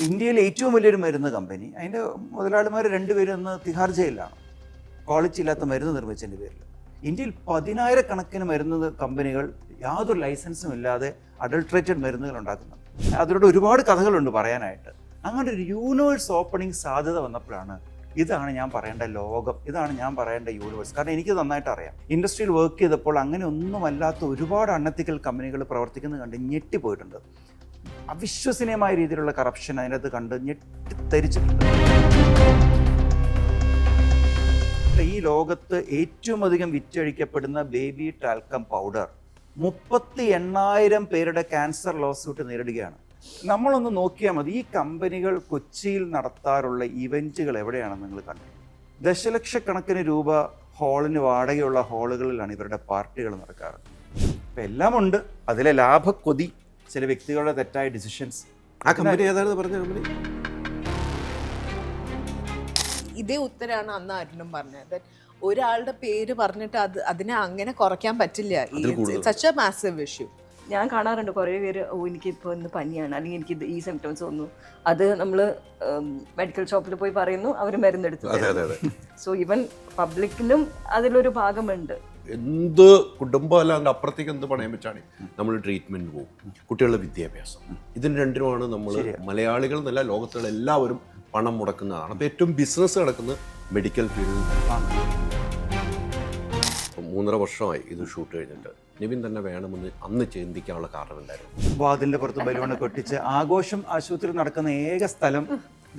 ഇന്ത്യയിലെ ഏറ്റവും വലിയൊരു മരുന്ന് കമ്പനി, അതിൻ്റെ മുതലാളിമാർ രണ്ടുപേരും ഇന്ന് തിഹാർ ജയിലിലാണ് ക്വാളിറ്റി ഇല്ലാത്ത മരുന്ന് നിർമ്മിച്ചതിൻ്റെ പേരിൽ. ഇന്ത്യയിൽ 10,000-കണക്കിന് മരുന്ന് കമ്പനികൾ യാതൊരു ലൈസൻസും ഇല്ലാതെ അഡൾട്രേറ്റഡ് മരുന്നുകൾ ഉണ്ടാക്കുന്നുണ്ട്. അതിലൂടെ ഒരുപാട് കഥകളുണ്ട് പറയാനായിട്ട്. അങ്ങനെ ഒരു യൂണിവേഴ്സ് ഓപ്പണിംഗ് സാധ്യത വന്നപ്പോഴാണ് ഇതാണ് ഞാൻ പറയേണ്ട ലോകം, ഇതാണ് ഞാൻ പറയേണ്ട യൂണിവേഴ്സ്. കാരണം എനിക്ക് നന്നായിട്ട് അറിയാം, ഇൻഡസ്ട്രിയിൽ വർക്ക് ചെയ്തപ്പോൾ അങ്ങനെ ഒന്നുമല്ലാത്ത ഒരുപാട് അൺഎത്തിക്കൽ കമ്പനികൾ പ്രവർത്തിക്കുന്നത് കണ്ട് ഞെട്ടിപ്പോയിട്ടുണ്ട്. അവിശ്വസനീയമായ രീതിയിലുള്ള കറപ്ഷൻ അതിനകത്ത് കണ്ട് ഞെട്ടിത്തരിച്ചിട്ടുണ്ട്. ഈ ലോകത്ത് ഏറ്റവും അധികം വിറ്റഴിക്കപ്പെടുന്ന ബേബി ടാൽക്കം പൗഡർ 38,000 പേരുടെ ക്യാൻസർ ലോസ്യൂട്ട് നേരിടുകയാണ്. നമ്മളൊന്ന് നോക്കിയാൽ മതി, ഈ കമ്പനികൾ കൊച്ചിയിൽ നടത്താറുള്ള ഇവൻറ്റുകൾ എവിടെയാണെന്ന് നിങ്ങൾ കണ്ടു. ദശലക്ഷക്കണക്കിന് രൂപ ഹാളിന് വാടകയുള്ള ഹാളുകളിലാണ് ഇവരുടെ പാർട്ടികൾ നടക്കാറ്. ഇപ്പം എല്ലാം ഉണ്ട്, അതിലെ ലാഭക്കൊതി, ചില വ്യക്തികളുടെ തെറ്റായ ഡിസിഷൻസ്. ആ കമ്പനി ഏതായിരുന്നു പറഞ്ഞ കമ്പനി? ഇതേ ഉത്തരാണ് അന്ന് അരുണും പറഞ്ഞത്. ഒരാളുടെ പേര് പറഞ്ഞിട്ട് അതിനെ അങ്ങനെ കുറയ്ക്കാൻ പറ്റില്ല. Such A massive issue. ഞാൻ കാണാറുണ്ട് കുറേ പേര്, എനിക്കിപ്പോൾ ഇന്ന് പനിയാണ്, അല്ലെങ്കിൽ എനിക്ക് ഈ സിംറ്റംസ് വന്നു, അത് നമ്മൾ മെഡിക്കൽ ഷോപ്പിൽ പോയി പറയുന്നു, അവർ മരുന്നെടുത്തു. സോ ഈവൻ പബ്ലിക്കിലും അതിലൊരു ഭാഗമുണ്ട്. എന്ത് കുടുംബം അല്ലാണ്ട് അപ്പുറത്തേക്ക് എന്ത് പണയം വെച്ചാണ് നമ്മൾ ട്രീറ്റ്മെൻറ്റ് പോകും, കുട്ടികളുടെ വിദ്യാഭ്യാസം, ഇതിന് രണ്ടിനുമാണ് നമ്മൾ മലയാളികൾ എന്നല്ല ലോകത്തുള്ള എല്ലാവരും പണം മുടക്കുന്നതാണ്. അപ്പോൾ ഏറ്റവും ബിസിനസ് നടക്കുന്നത് മെഡിക്കൽ ഫീൽഡിൽ. 3.5 വർഷമായി ഇത് ഷൂട്ട് കഴിഞ്ഞിട്ട്. നിവിൻ തന്നെ വേണമെന്ന് അന്ന് ചിന്തിക്കാനുള്ള കാരണം എന്തായിരുന്നു? വാതിലിന്റെ പുറത്ത് ബലൂണൊക്കെ ഒട്ടിച്ച് ആഘോഷം ആശുപത്രി നടക്കുന്ന ഏക സ്ഥലം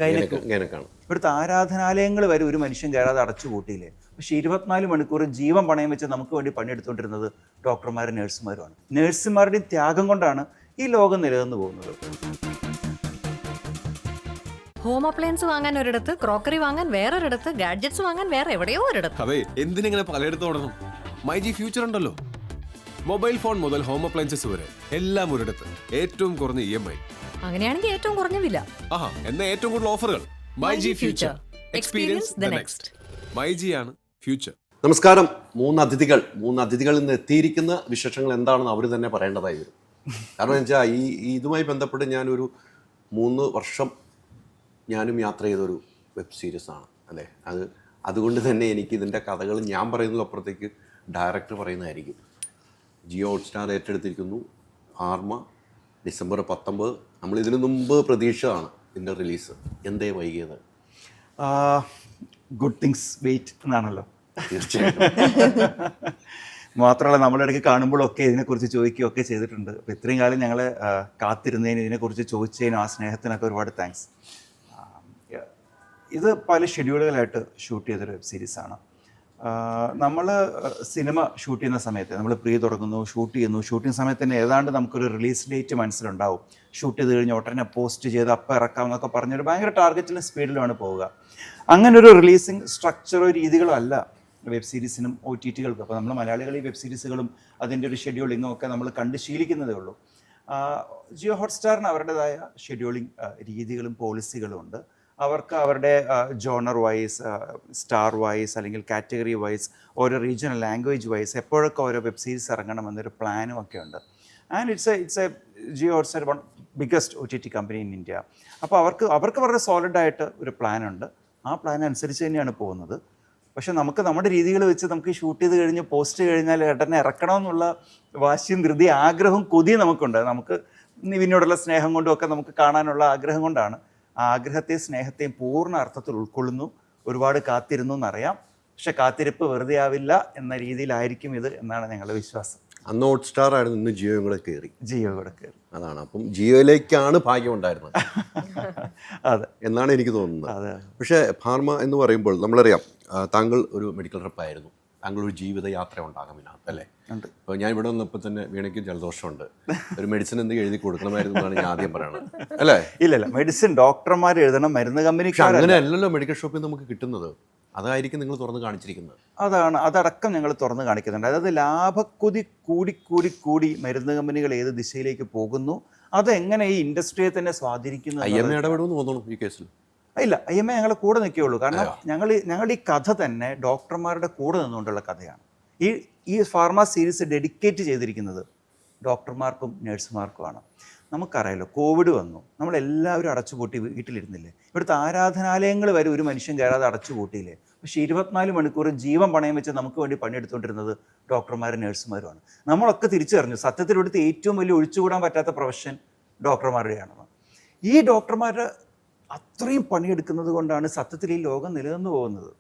ഗൈനക്കാണ്. ഇവിടുത്തെ ആരാധനാലയങ്ങൾ വരെ ഒരു മനുഷ്യൻ കയറാതെ അടച്ചുപൂട്ടിയില്ലേ. പക്ഷെ 24 മണിക്കൂർ ജീവൻ പണയം വെച്ച് നമുക്ക് വേണ്ടി പണിയെടുത്തുകൊണ്ടിരുന്നത് ഡോക്ടർമാരും നഴ്സുമാരുമാണ്. നഴ്സുമാരുടെയും ത്യാഗം കൊണ്ടാണ് ഈ ലോകം നിലനിന്ന് പോകുന്നത്. ഹോം അപ്ലയൻസ് വാങ്ങാൻ ഒരിടത്ത്, ക്രോക്കറി വാങ്ങാൻ വേറൊരിടത്ത്, ഗാഡ്ജറ്റ്സ് വാങ്ങാൻ വേറെ എവിടെയോ ഒരിടത്ത്. അതെ, എന്തിനിങ്ങനെ പലയിടത്ത് ഓടണം? മൈജി ഫ്യൂച്ചർ ഉണ്ടല്ലോ. മൊബൈൽ ഫോൺ മുതൽ ഹോം അപ്ലയൻസസ് വരെ എല്ലാം ഒരിടത്ത്, ഏറ്റവും കുറഞ്ഞ EMI. അങ്ങനെയാണെങ്കിൽ ഏറ്റവും കുറഞ്ഞ വില. ആഹാ, എന്നാ ഏറ്റവും കൂടുതൽ ഓഫറുകൾ. MyG future, experience the next. മൈജിയാണ് ഫ്യൂച്ചർ. നമസ്കാരം. 3 അതിഥികളിൽ നിന്ന് എത്തിയിരിക്കുന്ന വിശേഷങ്ങൾ എന്താണെന്ന് അവർ തന്നെ പറയേണ്ടതായി വരും. കാരണം വെച്ചാൽ ഇതുമായി ബന്ധപ്പെട്ട് ഞാനൊരു 3 വർഷം ഞാനും യാത്ര ചെയ്തൊരു വെബ് സീരീസ് ആണ് അല്ലേ. അതുകൊണ്ട് തന്നെ എനിക്ക് ഇതിൻ്റെ കഥകൾ ഞാൻ പറയുന്നതിലപ്പുറത്തേക്ക് ഡയറക്ടർ പറയുന്നതായിരിക്കും. ജിയോ ഹോട്ട്സ്റ്റാർ ഏറ്റെടുത്തിരിക്കുന്നു. ഫാർമ ഡിസംബർ 19. നമ്മൾ ഇതിനു മുമ്പ് പ്രതീക്ഷയാണ് ഇതിൻ്റെ റിലീസ്. എന്തേ വൈകിയത്? ഗുഡ് തിങ്സ് വെയിറ്റ് എന്നാണല്ലോ. തീർച്ചയായിട്ടും. മാത്രമല്ല നമ്മളിടയ്ക്ക് കാണുമ്പോഴൊക്കെ ഇതിനെക്കുറിച്ച് ചോദിക്കുകയൊക്കെ ചെയ്തിട്ടുണ്ട്. അപ്പോൾ ഇത്രയും കാലം ഞങ്ങൾ കാത്തിരുന്നതിന്, ഇതിനെക്കുറിച്ച് ചോദിച്ചതിനും ആ സ്നേഹത്തിനൊക്കെ ഒരുപാട് താങ്ക്സ്. ഇത് പല ഷെഡ്യൂളുകളായിട്ട് ഷൂട്ട് ചെയ്തൊരു വെബ് സീരീസാണ്. നമ്മൾ സിനിമ ഷൂട്ട് ചെയ്യുന്ന സമയത്ത് നമ്മൾ തുടങ്ങുന്നു, ഷൂട്ട് ചെയ്യുന്നു. ഷൂട്ടിംഗ് സമയത്ത് തന്നെ ഏതാണ്ട് നമുക്കൊരു റിലീസ് ഡേറ്റ് മനസ്സിലുണ്ടാവും. ഷൂട്ട് ചെയ്ത് കഴിഞ്ഞ് ഉടനെ പോസ്റ്റ് ചെയ്ത് അപ്പം ഇറക്കാം എന്നൊക്കെ പറഞ്ഞൊരു ഭയങ്കര ടാർഗറ്റിലും സ്പീഡിലുമാണ് പോവുക. അങ്ങനൊരു റിലീസിങ് സ്ട്രക്ചറോ രീതികളോ അല്ല വെബ് സീരീസിനും OTTകൾക്കും. അപ്പോൾ നമ്മൾ മലയാളികൾ ഈ വെബ് സീരീസുകളും അതിൻ്റെ ഒരു ഷെഡ്യൂളിങ്ങും ഒക്കെ നമ്മൾ കണ്ട് ശീലിക്കുന്നതേ ഉള്ളൂ. ജിയോ ഹോട്ട്സ്റ്റാറിന് അവരുടേതായ ഷെഡ്യൂളിംഗ് രീതികളും പോളിസികളും ഉണ്ട്. അവർക്ക് അവരുടെ ജോണർ വൈസ്, സ്റ്റാർ വൈസ്, അല്ലെങ്കിൽ കാറ്റഗറി വൈസ്, ഓരോ റീജിയണൽ ലാംഗ്വേജ് വൈസ് എപ്പോഴൊക്കെ ഓരോ വെബ് സീരീസ് ഇറങ്ങണമെന്നൊരു പ്ലാനും ഒക്കെ ഉണ്ട്. And it's a Jio Hotstar one biggest OTT company in India. അപ്പോൾ അവർക്ക് വളരെ സോളിഡായിട്ട് ഒരു പ്ലാനുണ്ട്. ആ പ്ലാൻ അനുസരിച്ച് തന്നെയാണ് പോകുന്നത്. പക്ഷെ നമുക്ക് നമ്മുടെ രീതികൾ വെച്ച് നമുക്ക് ഷൂട്ട് ചെയ്ത് കഴിഞ്ഞ് പോസ്റ്റ് കഴിഞ്ഞാൽ ഉടനെ ഇറക്കണമെന്നുള്ള വാശിയും ധൃതി, ആഗ്രഹവും കൊതിയും നമുക്കുണ്ട്. നമുക്ക് നിവിനോടുള്ള സ്നേഹം കൊണ്ടും ഒക്കെ നമുക്ക് കാണാനുള്ള ആഗ്രഹം കൊണ്ടാണ്. ആ ആഗ്രഹത്തെയും സ്നേഹത്തെയും പൂർണ്ണ അർത്ഥത്തിൽ ഉൾക്കൊള്ളുന്നു. ഒരുപാട് കാത്തിരുന്നു എന്നറിയാം, പക്ഷെ കാത്തിരിപ്പ് വെറുതെ ആവില്ല എന്ന രീതിയിലായിരിക്കും ഇത് എന്നാണ് ഞങ്ങളുടെ വിശ്വാസം. അന്ന് ഹോട്ട്സ്റ്റാർ ആയിരുന്നു, ഇന്ന് ജിയോ കൂടെ കയറി. അതാണ്. അപ്പം ജിയോയിലേക്കാണ് ഭാഗ്യം ഉണ്ടായിരുന്നത്. അതെ എന്നാണ് എനിക്ക് തോന്നുന്നത്. അതെ. പക്ഷേ ഫാർമ എന്ന് പറയുമ്പോൾ നമ്മളറിയാം, താങ്കൾ ഒരു മെഡിക്കൽ റെപ്പായിരുന്നു. താങ്കൾ ഒരു ജീവിതയാത്ര ഉണ്ടാകും ഇതിനകത്ത് അല്ലേ? അപ്പോൾ ഞാൻ ഇവിടെ വന്നപ്പോൾ തന്നെ വീണയ്ക്ക് ജലദോഷമുണ്ട്, ഒരു മെഡിസിൻ എന്തെങ്കിലും എഴുതി കൊടുക്കണമായിരുന്നു എന്നാണ് ഞാൻ ആദ്യം പറയണത് അല്ലേ? ഇല്ലല്ല, മെഡിസിൻ ഡോക്ടർമാർ എഴുതണം, മരുന്ന് കമ്പനി. അങ്ങനെ അല്ലല്ലോ മെഡിക്കൽ ഷോപ്പിൽ നമുക്ക് കിട്ടുന്നത്. അതായിരിക്കും നിങ്ങൾ തുറന്ന് കാണിച്ചിരിക്കുന്നത്. അതടക്കം ഞങ്ങൾ തുറന്ന് കാണിക്കുന്നുണ്ട്. അതായത് ലാഭക്കുതി കൂടി മരുന്ന് കമ്പനികൾ ഏത് ദിശയിലേക്ക് പോകുന്നു, അതെങ്ങനെ ഈ ഇൻഡസ്ട്രിയെ തന്നെ സ്വാധീനിക്കുന്നു. IMA ഇടപെടുമെന്ന് തോന്നുന്നു ഈ കേസിൽ. ഇല്ല, IMA ഞങ്ങളെ കൂടെ നിൽക്കുകയുള്ളൂ. കാരണം ഞങ്ങൾ ഈ കഥ തന്നെ ഡോക്ടർമാരുടെ കൂടെ നിന്നുകൊണ്ടുള്ള കഥയാണ്. ഈ ഫാർമ സീരീസ് ഡെഡിക്കേറ്റ് ചെയ്തിരിക്കുന്നത് ഡോക്ടർമാർക്കും നഴ്സുമാർക്കുമാണ്. നമുക്കറിയാലോ കോവിഡ് വന്നു, നമ്മളെല്ലാവരും അടച്ചുപൂട്ടി വീട്ടിലിരുന്നില്ലേ. ഇവിടുത്തെ ആരാധനാലയങ്ങൾ വരെ ഒരു മനുഷ്യൻ കയറാതെ അടച്ചുപൂട്ടിയില്ലേ. പക്ഷേ 24 മണിക്കൂർ ജീവൻ പണയം വെച്ച് നമുക്ക് വേണ്ടി പണിയെടുത്തുകൊണ്ടിരുന്നത് ഡോക്ടർമാരും നഴ്സുമാരുമാണ്. നമ്മളൊക്കെ തിരിച്ചറിഞ്ഞു സത്യത്തിൽ ഇവിടുത്തെ ഏറ്റവും വലിയ ഒഴിച്ചുകൂടാൻ പറ്റാത്ത പ്രൊഫഷൻ ഡോക്ടർമാരുടെയാണെന്ന്. ഈ ഡോക്ടർമാർ അത്രയും പണിയെടുക്കുന്നത് കൊണ്ടാണ് സത്യത്തിൽ ഈ ലോകം നിലനിന്ന് പോകുന്നത്.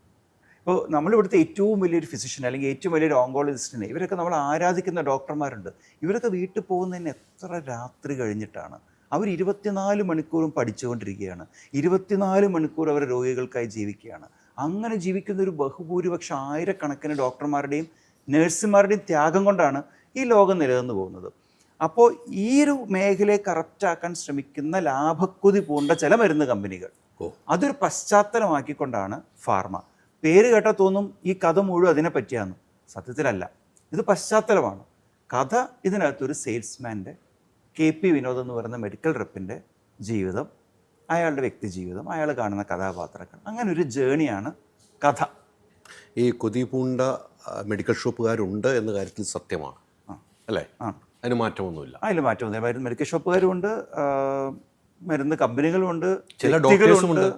ഇപ്പോൾ നമ്മളിവിടുത്തെ ഏറ്റവും വലിയൊരു ഫിസിഷ്യൻ അല്ലെങ്കിൽ ഏറ്റവും വലിയൊരു ഓങ്കോളജിസ്റ്റിനെ ഇവരൊക്കെ നമ്മൾ ആരാധിക്കുന്ന ഡോക്ടർമാരുണ്ട്. ഇവരൊക്കെ വീട്ടിൽ പോകുന്നതിന് എത്ര രാത്രി കഴിഞ്ഞിട്ടാണ്. അവർ 24 മണിക്കൂറും പഠിച്ചുകൊണ്ടിരിക്കുകയാണ്. 24 മണിക്കൂർ അവർ രോഗികൾക്കായി ജീവിക്കുകയാണ്. അങ്ങനെ ജീവിക്കുന്ന ഒരു ബഹുഭൂരിപക്ഷം ആയിരക്കണക്കിന് ഡോക്ടർമാരുടെയും നഴ്സുമാരുടെയും ത്യാഗം കൊണ്ടാണ് ഈ ലോകം നിലനിന്ന് പോകുന്നത്. അപ്പോൾ ഈ ഒരു മേഖലയെ കറക്റ്റാക്കാൻ ശ്രമിക്കുന്ന ലാഭക്കുതി പൂണ്ട ചില മരുന്ന് കമ്പനികൾ അതൊരു പശ്ചാത്തലമാക്കിക്കൊണ്ടാണ് ഫാർമ. പേര് കേട്ടാൽ തോന്നും ഈ കഥ മുഴുവൻ അതിനെ പറ്റിയാന്ന്. സത്യത്തിലല്ല, ഇത് പശ്ചാത്തലമാണ്. കഥ ഇതിനകത്തൊരു സെയിൽസ്മാൻ്റെ KP വിനോദ് എന്ന് പറയുന്ന മെഡിക്കൽ റെപ്പിൻ്റെ ജീവിതം, അയാളുടെ വ്യക്തി ജീവിതം, അയാൾ കാണുന്ന കഥാപാത്രങ്ങൾ, അങ്ങനെ ഒരു ജേണിയാണ് കഥ. ഈ കൊതി പൂണ്ട മെഡിക്കൽ ഷോപ്പുകാരുണ്ട് എന്ന കാര്യത്തിൽ സത്യമാണ് അല്ലേ? അതിന് മാറ്റമൊന്നുമില്ല. അതിൽ മാറ്റമൊന്നുമില്ല. മെഡിക്കൽ ഷോപ്പുകാരുമുണ്ട്, മരുന്ന് കമ്പനികളുമുണ്ട്, ചില ഡോക്ടേഴ്സുമുണ്ട്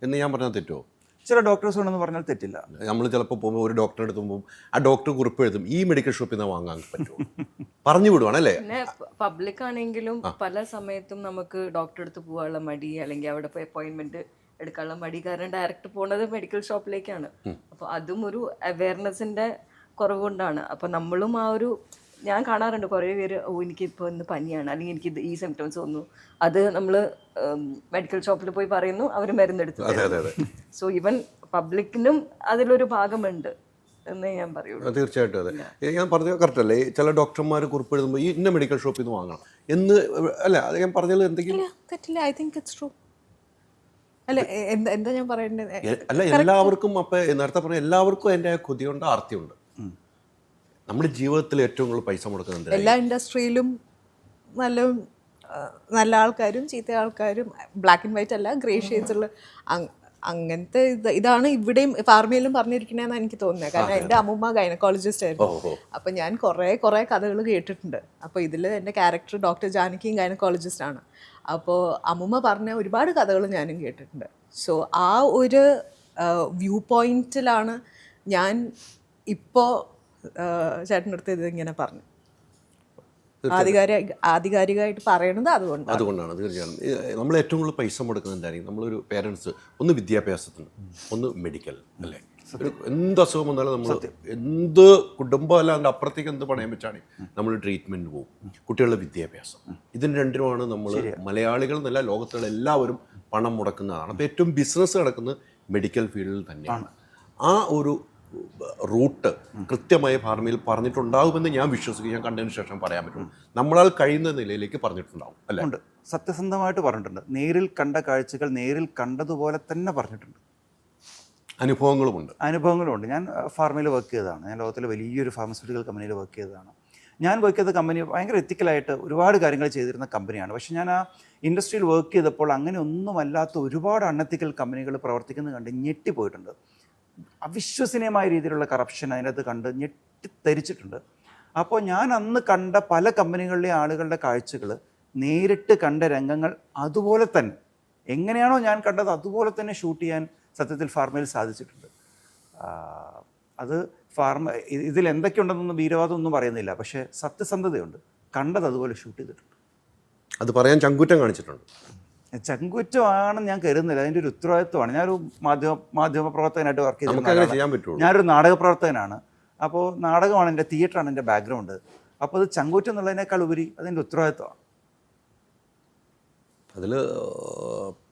എന്ന് ഞാൻ പറഞ്ഞാൽ തെറ്റുമോ? ചില ഡോക്ടേഴ്സ് ഉണ്ടെന്ന് പറഞ്ഞാൽ തെറ്റില്ല. നമ്മൾ ചിലപ്പോൾ പോകുമ്പോൾ ഒരു ഡോക്ടറെ അടുത്ത് പോകുമ്പോൾ ആ ഡോക്ടർ കുറിപ്പ് എഴുതും ഈ മെഡിക്കൽ ഷോപ്പിൽ നിന്ന് വാങ്ങാൻ പറ്റുമോ, പറഞ്ഞു വിടുവാണല്ലേ. പിന്നെ പബ്ലിക് ആണെങ്കിലും പല സമയത്തും നമുക്ക് ഡോക്ടറെ അടുത്ത് പോകാനുള്ള മടി അല്ലെങ്കിൽ അവിടെ പോയി അപ്പോയിൻമെന്റ് എടുക്കാനുള്ള മടി കാരണം ഡയറക്റ്റ് പോകുന്നത് മെഡിക്കൽ ഷോപ്പിലേക്കാണ്. അപ്പോൾ അതും ഒരു അവയർനെസ്സിന്റെ കുറവുകൊണ്ടാണ്. അപ്പോൾ നമ്മളും ആ ഒരു ഞാൻ കാണാറുണ്ട് കുറേ പേര് എനിക്കിപ്പോൾ ഇന്ന് പനിയാണ് അല്ലെങ്കിൽ എനിക്ക് ഈ സിംറ്റംസ് വന്നു, അത് നമ്മൾ മെഡിക്കൽ ഷോപ്പിൽ പോയി പറയുന്നു, അവർ മരുന്നെടുത്തു. സോ ഈവൻ പബ്ലിക്കിനും അതിലൊരു ഭാഗമുണ്ട് എന്നേ ഞാൻ പറയുള്ളൂ. തീർച്ചയായിട്ടും അതെ. ഞാൻ പറഞ്ഞത് കറക്റ്റ് അല്ലേ? ചില ഡോക്ടർമാർ കുറിപ്പ് എഴുതുമ്പോൾ ഈ ഇന്ന മെഡിക്കൽ ഷോപ്പിൽ നിന്ന് വാങ്ങണം എന്ന് അല്ല, അത് ഞാൻ പറഞ്ഞാൽ എന്തെങ്കിലും തെറ്റില്ല. I think it's true. അല്ല എന്താ ഞാൻ പറയേണ്ടത്? അല്ല, എല്ലാവർക്കും അപ്പം നേരത്തെ പറഞ്ഞ എല്ലാവർക്കും അതിൻ്റെ കൊതിയുണ്ട്, ആർത്തിയുണ്ട്. നമ്മുടെ ജീവിതത്തിൽ ഏറ്റവും കൂടുതൽ പൈസ മുടക്കുന്നുണ്ട്. എല്ലാ ഇൻഡസ്ട്രിയിലും നല്ല ആൾക്കാരും ചീത്ത ആൾക്കാരും, ബ്ലാക്ക് ആൻഡ് വൈറ്റ് അല്ല, ഗ്രേ ഷെയ്ഡ്സുള്ള അങ്ങനത്തെ ഇതാണ് ഇവിടെയും ഫാർമയിലും പറഞ്ഞിരിക്കണേന്നാണ് എനിക്ക് തോന്നുന്നത്. കാരണം എൻ്റെ അമ്മൂമ്മ ഗൈനക്കോളജിസ്റ്റ് ആയിരുന്നു. അപ്പം ഞാൻ കുറേ കഥകൾ കേട്ടിട്ടുണ്ട്. അപ്പോൾ ഇതിൽ എൻ്റെ ക്യാരക്ടർ ഡോക്ടർ ജാനകിയും ഗൈനക്കോളജിസ്റ്റ് ആണ്. അപ്പോൾ അമ്മൂമ്മ പറഞ്ഞ ഒരുപാട് കഥകൾ ഞാനും കേട്ടിട്ടുണ്ട്. സോ ആ ഒരു വ്യൂ പോയിന്റിലാണ് ഞാൻ ഇപ്പോൾ ചേട്ടൻ്റെ അടുത്ത് ഇതിങ്ങനെ പറഞ്ഞു. ആധികാരികമായിട്ട് പറയണത് അതുകൊണ്ടാണ്. തീർച്ചയായും നമ്മൾ ഏറ്റവും കൂടുതൽ പൈസ മുടക്കുന്നുണ്ടായിരിക്കും. നമ്മളൊരു പേരൻസ് ഒന്ന് വിദ്യാഭ്യാസത്തിന്, ഒന്ന് മെഡിക്കൽ അല്ലേ. എന്ത് അസുഖം വന്നാലും നമ്മൾ എന്ത് കുടുംബം അല്ലാണ്ട് അപ്പുറത്തേക്ക് എന്ത് പണയം വെച്ചാണ് നമ്മൾ ട്രീറ്റ്മെൻറ്റ് പോകും. കുട്ടികളുടെ വിദ്യാഭ്യാസം, ഇതിന് രണ്ടിനുമാണ് നമ്മൾ മലയാളികൾ എന്നല്ല ലോകത്തുള്ള എല്ലാവരും പണം മുടക്കുന്നതാണ്. അപ്പോൾ ഏറ്റവും ബിസിനസ് നടക്കുന്നത് മെഡിക്കൽ ഫീൽഡിൽ തന്നെയാണ്. ആ ഒരു റൂട്ട് കൃത്യമായി ഫാർമയിൽ പറഞ്ഞിട്ടുണ്ടാകുമെന്ന് ഞാൻ വിശ്വസിക്കും. ഞാൻ കണ്ടതിന് ശേഷം പറയാൻ പറ്റും, നമ്മളാൽ കഴിയുന്ന നിലയിലേക്ക് പറഞ്ഞിട്ടുണ്ടാവും അല്ലേ? ഉണ്ട്, സത്യസന്ധമായിട്ട് പറഞ്ഞിട്ടുണ്ട്. നേരിൽ കണ്ട കാഴ്ചകൾ നേരിൽ കണ്ടതുപോലെ തന്നെ പറഞ്ഞിട്ടുണ്ട്. അനുഭവങ്ങളുമുണ്ട്. ഞാൻ ഫാർമയിൽ വർക്ക് ചെയ്തതാണ്. ഞാൻ ലോകത്തിലെ വലിയൊരു ഫാർമസ്യൂട്ടിക്കൽ കമ്പനിയിൽ വർക്ക് ചെയ്തതാണ്. ഞാൻ വർക്ക് ചെയ്ത കമ്പനി ഭയങ്കര എത്തിക്കലായിട്ട് ഒരുപാട് കാര്യങ്ങൾ ചെയ്തിരുന്ന കമ്പനിയാണ്. പക്ഷേ ഞാൻ ആ ഇൻഡസ്ട്രിയിൽ വർക്ക് ചെയ്തപ്പോൾ അങ്ങനെ ഒന്നുമല്ലാത്ത ഒരുപാട് അൺഎത്തിക്കൽ കമ്പനികൾ പ്രവർത്തിക്കുന്നത് കണ്ട് ഞെട്ടിപ്പോയിട്ടുണ്ട്. അവിശ്വസനീയമായ രീതിയിലുള്ള കറപ്ഷൻ അതിനകത്ത് കണ്ട് ഞെട്ടിത്തരിച്ചിട്ടുണ്ട്. അപ്പോൾ ഞാൻ അന്ന് കണ്ട പല കമ്പനികളിലെ ആളുകളുടെ കാഴ്ചകൾ, നേരിട്ട് കണ്ട രംഗങ്ങൾ അതുപോലെ തന്നെ എങ്ങനെയാണോ ഞാൻ കണ്ടത് അതുപോലെ തന്നെ ഷൂട്ട് ചെയ്യാൻ സത്യത്തിൽ ഫാർമയിൽ സാധിച്ചിട്ടുണ്ട്. അത് ഇതിൽ എന്തൊക്കെയുണ്ടെന്നൊന്നും വീരവാദമൊന്നും പറയുന്നില്ല, പക്ഷേ സത്യസന്ധതയുണ്ട്. കണ്ടത് അതുപോലെ ഷൂട്ട് ചെയ്തിട്ടുണ്ട്. അത് പറയാൻ ചങ്കൂറ്റം കാണിച്ചിട്ടുണ്ട്. ചങ്കുറ്റമാണെന്ന് ഞാൻ കരുതുന്നില്ല, അതിൻ്റെ ഒരു ഉത്തരവാദിത്വമാണ്. ഞാനൊരു മാധ്യമ പ്രവർത്തകനായിട്ട് വർക്ക് ചെയ്തിട്ടുണ്ട്. ഞാനൊരു നാടക പ്രവർത്തകനാണ്. അപ്പോൾ നാടകമാണ് എൻ്റെ, തിയേറ്ററാണ് എൻ്റെ ബാക്ക്ഗ്രൗണ്ട്. അപ്പോൾ അത് ചങ്കൂറ്റം എന്നുള്ളതിനേക്കാൾ ഉപരി അതിൻ്റെ ഉത്തരവാദിത്വമാണ്. അതിൽ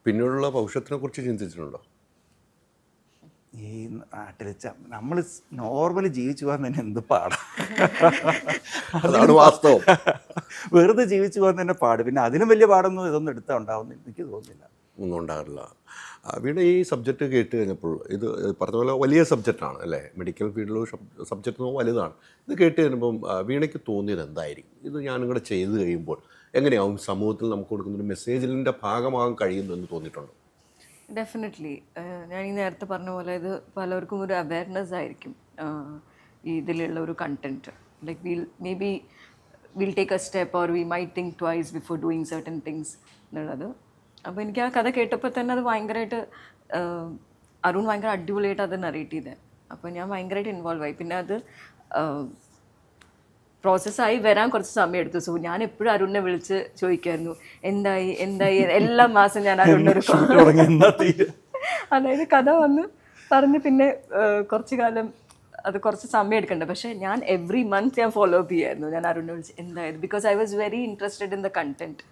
പിന്നീടുള്ള ഭവിഷ്യത്തിനെ കുറിച്ച് ചിന്തിച്ചിട്ടുണ്ടോ? ഈ നാട്ടിൽ നമ്മൾ നോർമലി ജീവിച്ചു പോകാൻ തന്നെ എന്ത് പാടാണ്. അതാണ് വാസ്തവം. വെറുതെ ജീവിച്ചു പോകാൻ തന്നെ പാട്. പിന്നെ അതിലും വലിയ പാടൊന്നും ഇതൊന്നും എടുത്താൽ ഉണ്ടാവുന്നില്ല, എനിക്ക് തോന്നുന്നില്ല. ഒന്നും ഉണ്ടാകില്ല. വീണ ഈ സബ്ജക്റ്റ് കേട്ട് കഴിഞ്ഞപ്പോൾ, ഇത് പറഞ്ഞ പോലെ വലിയ സബ്ജക്റ്റാണ് അല്ലേ? മെഡിക്കൽ ഫീൽഡിൽ സബ്ജക്റ്റ് വലുതാണ്. ഇത് കേട്ട് കഴിഞ്ഞപ്പം വീണയ്ക്ക് തോന്നിയത് എന്തായിരിക്കും? ഇത് ഞാനും കൂടെ ചെയ്ത് കഴിയുമ്പോൾ എങ്ങനെയാവും സമൂഹത്തിൽ നമുക്ക് കൊടുക്കുന്നൊരു മെസ്സേജിൻ്റെ ഭാഗമാകാൻ കഴിയുന്നു എന്ന് തോന്നിയിട്ടുണ്ടോ? ഡെഫിനറ്റ്ലി. ഞാൻ ഈ നേരത്തെ പറഞ്ഞ പോലെ ഇത് പലർക്കും ഒരു അവയർനെസ് ആയിരിക്കും ഇതിലുള്ള ഒരു content. Like may be will take A step or we might think twice before doing certain things എന്നുള്ളത്. അപ്പോൾ എനിക്ക് ആ കഥ കേട്ടപ്പോൾ തന്നെ അത് ഭയങ്കരമായിട്ട് അരുൺ ഭയങ്കര അടിപൊളിയായിട്ട് അത് നറേറ്റ് ചെയ്തത്. അപ്പോൾ ഞാൻ ഭയങ്കരമായിട്ട് ഇൻവോൾവ് ആയി. പിന്നെ അത് പ്രോസസ്സായി വരാൻ കുറച്ച് സമയം എടുത്തു. സോ ഞാൻ എപ്പോഴും അരുണിനെ വിളിച്ച് ചോദിക്കുമായിരുന്നു എന്തായി എന്തായി. എല്ലാ മാസം ഞാൻ അരുണിനൊരു അതായത് കഥ വന്ന് പറഞ്ഞ് പിന്നെ കുറച്ച് കാലം അത് കുറച്ച് സമയം എടുക്കണ്ട. പക്ഷേ ഞാൻ എവറി മന്ത് ഞാൻ ഫോളോ അപ്പ് ചെയ്യായിരുന്നു. ഞാൻ അരുണിനെ വിളിച്ച് എന്തായത്, because I was very interested in the content.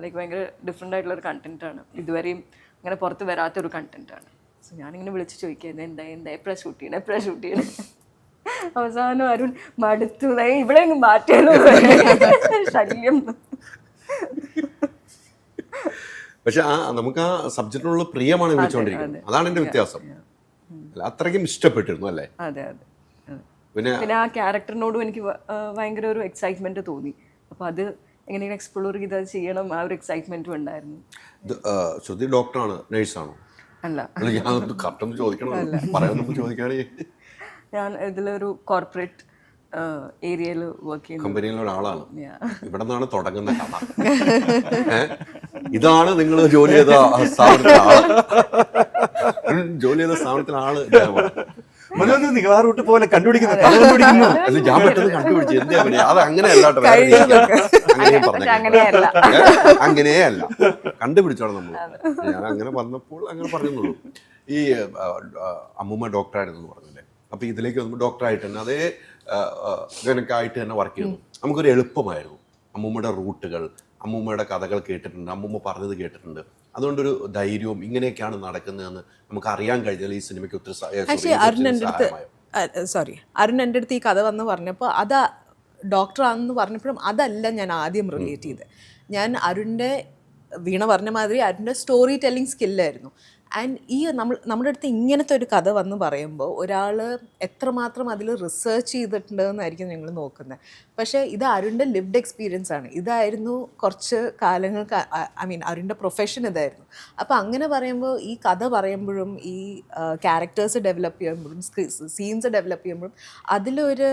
Like ഭയങ്കര ഡിഫറെൻ്റ് ആയിട്ടുള്ളൊരു കണ്ടൻറ്റാണ്, ഇതുവരെയും അങ്ങനെ പുറത്ത് വരാത്തൊരു കണ്ടൻറ്റാണ്. സോ ഞാനിങ്ങനെ വിളിച്ച് ചോദിക്കുന്നത് എന്താ എപ്പോഴാണ് ഷൂട്ട് ചെയ്യണേ. അവസാനം അരുൺ മടുത്തു, ഇവിടെ അങ്ങ് മാറ്റിയാലോ ശല്യം. പക്ഷെ നമുക്ക് ആ സബ്ജക്റ്റിനുള്ള പ്രിയമാണ് വിളിച്ചുകൊണ്ടിരിക്കുന്നത്. അതാണ് എൻ്റെ വ്യത്യാസം. അത്രയ്ക്കും ഇഷ്ടപ്പെട്ടിരുന്നു അല്ലേ? അതെ. പിന്നെ ആ ക്യാരക്ടറിനോടും എനിക്ക് ഭയങ്കര ഒരു എക്സൈറ്റ്മെന്റ് തോന്നി. അപ്പോൾ അത് എങ്ങനെയാണ് എക്സ്പ്ലോർ ചെയ്ത് അത് ചെയ്യണം, ആ ഒരു എക്സൈറ്റ്മെന്റും ഉണ്ടായിരുന്നു. ശ്രുതി ഡോക്ടറാണ്, നേഴ്സാണോ? അല്ല, ഞാൻ കറക്റ്റ് ചോദിക്കണം, പറയാൻ ചോദിക്കുകയാണെ. ഞാൻ ഇതിലൊരു കോർപ്പറേറ്റ് ഏരിയയിൽ വർക്ക് ചെയ്യുന്ന കമ്പനിയിലെ ഒരാളാണ്. ഇവിടെ നിന്നാണ് തുടങ്ങുന്ന കഥ. ഇതാണ് നിങ്ങൾ ജോലി ചെയ്ത സ്ഥാപനത്തിലെ ആള്. ജോലി ചെയ്ത സ്ഥാപനത്തിലെ ആള് നിങ്ങൾ ആ റൂട്ട് പോലെ കണ്ടുപിടിക്കുന്നു. അത് ഞാൻ പെട്ടെന്ന് കണ്ടുപിടിച്ചു. എന്താ പറയാ, അത് അങ്ങനെയല്ലാട്ടോ, അങ്ങനെയല്ല കണ്ടുപിടിച്ചോളാം നമ്മൾ. ഞാൻ അങ്ങനെ വന്നപ്പോൾ അങ്ങനെ പറഞ്ഞുള്ളൂ. ഈ അമ്മൂമ്മ ഡോക്ടറായിരുന്നു പറഞ്ഞില്ലേ, അപ്പൊ ഇതിലേക്ക് വന്നപ്പോൾ ഡോക്ടറായിട്ട് തന്നെ അതേ ഗനക്കായിട്ട് തന്നെ വർക്ക് ചെയ്തു. നമുക്കൊരു എളുപ്പമായിരുന്നു. അമ്മൂമ്മയുടെ റൂട്ടുകൾ, അമ്മൂമ്മയുടെ കഥകൾ കേട്ടിട്ടുണ്ട്, അമ്മൂമ്മ പറഞ്ഞത് കേട്ടിട്ടുണ്ട്. അതുകൊണ്ടൊരു ധൈര്യവും ഇങ്ങനെയൊക്കെയാണ് നടക്കുന്നതെന്ന് നമുക്ക് അറിയാൻ കഴിഞ്ഞാൽ ഈ സിനിമയ്ക്ക് ഒത്തിരി അരുൺ എൻ്റെ അടുത്ത് ഈ കഥ വന്ന് പറഞ്ഞപ്പോൾ അത് ഡോക്ടറാണെന്ന് പറഞ്ഞപ്പോഴും അതല്ല ഞാൻ ആദ്യം റിലേറ്റ് ചെയ്തത്. ഞാൻ അരുണിൻ്റെ വീണ പറഞ്ഞ മാതിരി അരുണിൻ്റെ സ്റ്റോറി ടെല്ലിംഗ് സ്കില്ലായിരുന്നു. ആൻഡ് ഈ നമ്മുടെ അടുത്ത് ഇങ്ങനത്തെ ഒരു കഥ വന്ന് പറയുമ്പോൾ ഒരാൾ എത്രമാത്രം അതിൽ റിസർച്ച് ചെയ്തിട്ടുണ്ടെന്നായിരിക്കും നിങ്ങൾ നോക്കുന്നത്. പക്ഷേ ഇത് അരുണിൻ്റെ ലിവ്ഡ് എക്സ്പീരിയൻസ് ആണ്. ഇതായിരുന്നു കുറച്ച് കാലങ്ങൾക്ക് അരുണിൻ്റെ പ്രൊഫഷൻ ഇതായിരുന്നു. അപ്പോൾ അങ്ങനെ പറയുമ്പോൾ ഈ കഥ പറയുമ്പോഴും ഈ ക്യാരക്ടേഴ്സ് ഡെവലപ്പ് ചെയ്യുമ്പോഴും സീൻസ് ഡെവലപ്പ് ചെയ്യുമ്പോഴും അതിലൊരു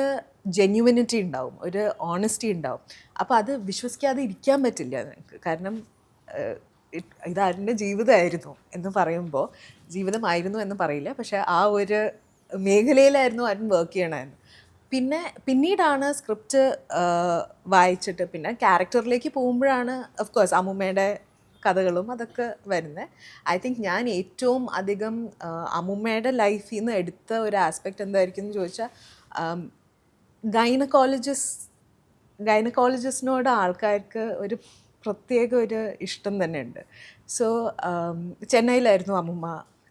ജെന്യുവിനിറ്റി ഉണ്ടാവും, ഒരു ഓണസ്റ്റി ഉണ്ടാവും. അപ്പോൾ അത് വിശ്വസിക്കാതെ ഇരിക്കാൻ പറ്റില്ല നിങ്ങൾക്ക്. കാരണം ഇത് അരുണിൻ്റെ ജീവിതമായിരുന്നു എന്ന് പറയുമ്പോൾ, ജീവിതമായിരുന്നു എന്ന് പറയില്ല, പക്ഷേ ആ ഒരു മേഖലയിലായിരുന്നു അരുൺ വർക്ക് ചെയ്യണമായിരുന്നു. പിന്നീടാണ് സ്ക്രിപ്റ്റ് വായിച്ചിട്ട് പിന്നെ ക്യാരക്ടറിലേക്ക് പോകുമ്പോഴാണ് ഓഫ് കോഴ്സ് അമ്മൂമ്മയുടെ കഥകളും അതൊക്കെ വരുന്നത്. ഐ തിങ്ക് ഞാൻ ഏറ്റവും അധികം അമ്മൂമ്മയുടെ ലൈഫിൽ നിന്ന് എടുത്ത ഒരു ആസ്പെക്റ്റ് എന്തായിരിക്കും എന്ന് ചോദിച്ചാൽ, ഗൈനക്കോളജിസ്റ്റിനോട് ആൾക്കാർക്ക് ഒരു പ്രത്യേക ഒരു ഇഷ്ടം തന്നെയുണ്ട്. സോ ചെന്നൈയിലായിരുന്നു അമ്മൂമ്മ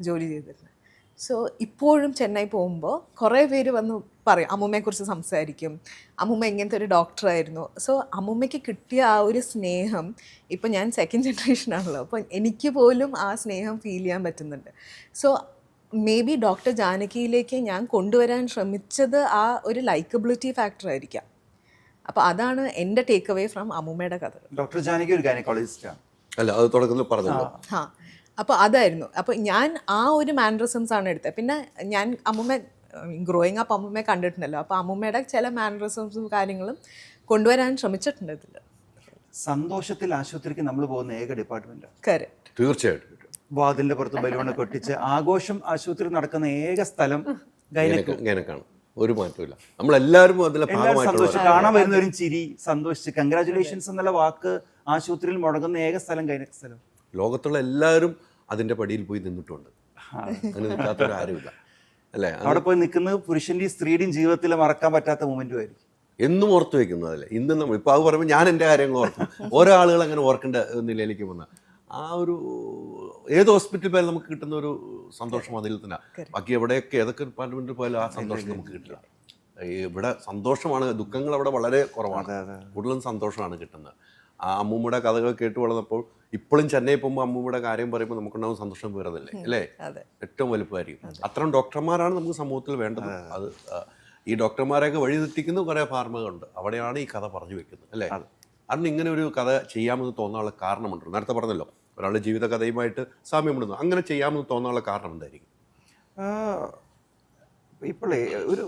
ജോലി ചെയ്തിരുന്നത്. സോ ഇപ്പോഴും ചെന്നൈ പോകുമ്പോൾ കുറേ പേര് വന്ന് പറയും, അമ്മൂമ്മയെക്കുറിച്ച് സംസാരിക്കും, അമ്മൂമ്മ ഇങ്ങനത്തെ ഒരു ഡോക്ടറായിരുന്നു. സോ അമ്മൂമ്മയ്ക്ക് കിട്ടിയ ആ ഒരു സ്നേഹം, ഇപ്പം ഞാൻ സെക്കൻഡ് ജനറേഷനാണല്ലോ, അപ്പോൾ എനിക്ക് പോലും ആ സ്നേഹം ഫീൽ ചെയ്യാൻ പറ്റുന്നുണ്ട്. സോ മേ ബി ഡോക്ടർ ജാനകിയിലേക്ക് ഞാൻ കൊണ്ടുവരാൻ ശ്രമിച്ചത് ആ ഒരു ലൈക്കബിലിറ്റി ഫാക്ടർ ആയിരിക്കാം. അപ്പോൾ അതാണ് എൻ്റെ ടേക്ക് അവേ ഫ്രം അമ്മൂമ്മയുടെ കഥ. ഡോക്ടർ ജാനകി ഒരു ഗൈനക്കോളജിസ്റ്റാണ് അല്ല, അത് തുടക്കത്തിൽ പറഞ്ഞല്ലോ. അപ്പോൾ അതായിരുന്നു. അപ്പോൾ ഞാൻ ആ ഒരു മാനറിസംസ് ആണ് എടുത്തത്. പിന്നെ ഞാൻ അമ്മൂമ്മ ഗ്രോയിങ് അപ്പ് അമ്മൂമ്മയെ കണ്ടിട്ടുണ്ടല്ലോ, അപ്പോൾ അമ്മൂമ്മയുടെ ചില മാനറിസംസും കാര്യങ്ങളും കൊണ്ടുവരാൻ ശ്രമിച്ചിട്ടുണ്ട് ഇതിൽ. സന്തോഷത്തിൽ ആശുപത്രിക്ക് നമ്മൾ പോകുന്ന ഏക ഡിപ്പാർട്ട്മെന്റ്. കറക്റ്റ്, തീർച്ചയായിട്ടും. വാതിലിന്റെ പുറത്ത് ബലൂണ് കൊട്ടിച്ച് ആഘോഷം ആശുപത്രി നടക്കുന്ന ഏക സ്ഥലം ഗൈനക്കാണ്. ഒരു മാറ്റമില്ല, നമ്മളെല്ലാവരും അതിലെ സന്തോഷം കാണാൻ വരുന്നവരും ചിരി, സന്തോഷിച്ച് കൺഗ്രാറ്റുലേഷൻസ് എന്നുള്ള വാക്ക് ആശുപത്രിയിൽ മുടങ്ങുന്ന ഏക സ്ഥലം ഗൈനക് സ്ഥലം. ലോകത്തുള്ള എല്ലാവരും അതിന്റെ പടിയിൽ പോയി നിന്നിട്ടുണ്ട്, അങ്ങനെ നിൽക്കാത്തവരാരുമില്ല അല്ലേ? അവിടെ പോയി നിൽക്കുന്നത് പുരുഷന്റെയും സ്ത്രീയുടെയും ജീവിതത്തിൽ മറക്കാൻ പറ്റാത്ത മൊമെന്റും ആയിരിക്കും. എന്നും ഓർത്ത് വെക്കുന്നതല്ലേ. ഇന്ന് നമ്മൾ ഇപ്പോൾ അത് പറയുമ്പോൾ ഞാൻ എൻ്റെ കാര്യങ്ങൾ ഓർക്കും. ഓരോ ആളുകൾ അങ്ങനെ ഓർക്കേണ്ട നിലയിലേക്ക് വന്ന ആ ഒരു ഏത് ഹോസ്പിറ്റലിൽ പോയാലും നമുക്ക് കിട്ടുന്ന ഒരു സന്തോഷം അതിൽ തന്നെ. ബാക്കി എവിടെയൊക്കെ ഏതൊക്കെ ഡിപ്പാർട്ട്മെന്റിൽ പോയാലും ആ സന്തോഷം നമുക്ക് കിട്ടില്ല. ഇവിടെ സന്തോഷമാണ്, ദുഃഖങ്ങൾ അവിടെ വളരെ കുറവാണ്, കൂടുതലും സന്തോഷമാണ് കിട്ടുന്നത്. ആ അമ്മൂമ്മയുടെ കഥകൾ കേട്ട് വളർന്നപ്പോൾ ഇപ്പോഴും ചെന്നൈ പോകുമ്പോൾ അമ്മൂമ്മയുടെ കാര്യം പറയുമ്പോൾ നമുക്കുണ്ടാവും സന്തോഷം വേറതല്ലേ അല്ലേ? ഏറ്റവും വലുപ്പമായിരിക്കും. അത്തരം ഡോക്ടർമാരാണ് നമുക്ക് സമൂഹത്തിൽ വേണ്ടത്. അത് ഈ ഡോക്ടർമാരെയൊക്കെ വഴി തെറ്റിക്കുന്ന കുറേ ഫാർമകളുണ്ട്, അവിടെയാണ് ഈ കഥ പറഞ്ഞു വെക്കുന്നത് അല്ലേ? അന്ന് ഇങ്ങനെ ഒരു കഥ ചെയ്യാമെന്ന് തോന്നാനുള്ള കാരണമുണ്ട്. നേരത്തെ പറഞ്ഞല്ലോ, ഒരാളുടെ ജീവിത കഥയുമായിട്ട് സാമ്യമുണ്ടെന്ന്. അങ്ങനെ ചെയ്യാമെന്ന് തോന്നാനുള്ള കാരണം എന്തായിരിക്കും? ഇപ്പോഴേ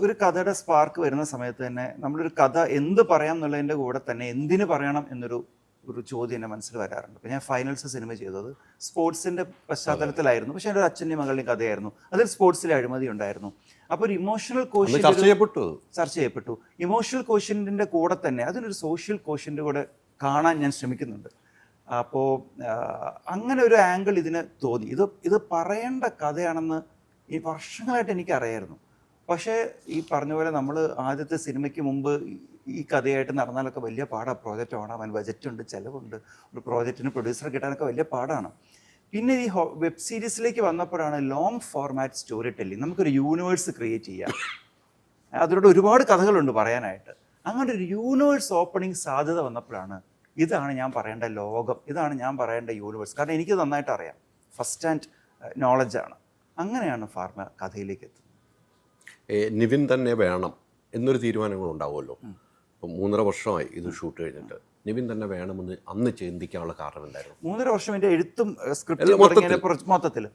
ഒരു കഥയുടെ സ്പാർക്ക് വരുന്ന സമയത്ത് തന്നെ നമ്മളൊരു കഥ എന്ത് പറയാം എന്നുള്ളതിൻ്റെ കൂടെ തന്നെ എന്തിനു പറയണം എന്നൊരു ചോദ്യം എൻ്റെ മനസ്സിൽ വരാറുണ്ട്. അപ്പോൾ ഞാൻ ഫൈനൽസ് സിനിമ ചെയ്തത് സ്പോർട്സിൻ്റെ പശ്ചാത്തലത്തിലായിരുന്നു, പക്ഷേ എൻ്റെ ഒരു അച്ഛൻ്റെയും മകളുടെയും കഥയായിരുന്നു. അതിൽ സ്പോർട്സിലെ അഴിമതി ഉണ്ടായിരുന്നു. അപ്പോൾ ഒരു ഇമോഷണൽ കോഷ്യൻ്റ് ചർച്ച ചെയ്യപ്പെട്ടു. ഇമോഷണൽ കോഷ്യൻറ്റിൻ്റെ കൂടെ തന്നെ അതിനൊരു സോഷ്യൽ കോഷ്യൻ്റ് കൂടെ കാണാൻ ഞാൻ ശ്രമിക്കുന്നുണ്ട്. അപ്പോൾ അങ്ങനെ ഒരു ആംഗിൾ ഇതിന് തോന്നി. ഇത് പറയേണ്ട കഥയാണെന്ന് ഈ വർഷങ്ങളായിട്ട് എനിക്കറിയായിരുന്നു. പക്ഷേ ഈ പറഞ്ഞ പോലെ നമ്മൾ ആദ്യത്തെ സിനിമയ്ക്ക് മുമ്പ് ഈ കഥയായിട്ട് നടന്നാലൊക്കെ വലിയ പാടാണ്. പ്രോജക്റ്റ് ഓണാവാൻ ബജറ്റുണ്ട്, ചിലവുണ്ട്, ഒരു പ്രോജക്റ്റിന് പ്രൊഡ്യൂസറെ കിട്ടാനൊക്കെ വലിയ പാടാണ്. പിന്നെ ഈ വെബ് സീരീസിലേക്ക് വന്നപ്പോഴാണ് ലോങ് ഫോർമാറ്റ് സ്റ്റോറി ടെല്ലിങ്, നമുക്കൊരു യൂണിവേഴ്സ് ക്രിയേറ്റ് ചെയ്യാം. അതിലൂടെ ഒരുപാട് കഥകളുണ്ട് പറയാനായിട്ട്. അങ്ങനെ ഒരു യൂണിവേഴ്സ് ഓപ്പണിംഗ് സാധ്യത വന്നപ്പോഴാണ് ഇതാണ് ഞാൻ പറയേണ്ട ലോകം, ഇതാണ് ഞാൻ പറയേണ്ട യൂണിവേഴ്സ്. കാരണം എനിക്ക് നന്നായിട്ട് അറിയാം, ഫസ്റ്റ് ഹാൻഡ് നോളജാണ്. അങ്ങനെയാണ് ഫാർമ കഥയിലേക്ക് എത്തുന്നത്. നിവിൻ തന്നെ വേണം എന്നൊരു തീരുമാനങ്ങൾ ഉണ്ടാവുമല്ലോ. ഇപ്പം 3.5 വർഷമായി ഇത് ഷൂട്ട് കഴിഞ്ഞിട്ട്. നിവിൻ തന്നെ വേണമെന്ന് അന്ന് ചിന്തിക്കാനുള്ള കാരണം എന്തായിരുന്നു? 3.5 വർഷം എൻ്റെ എഴുത്തും സ്ക്രിപ്റ്റ് മൊത്തത്തിൽ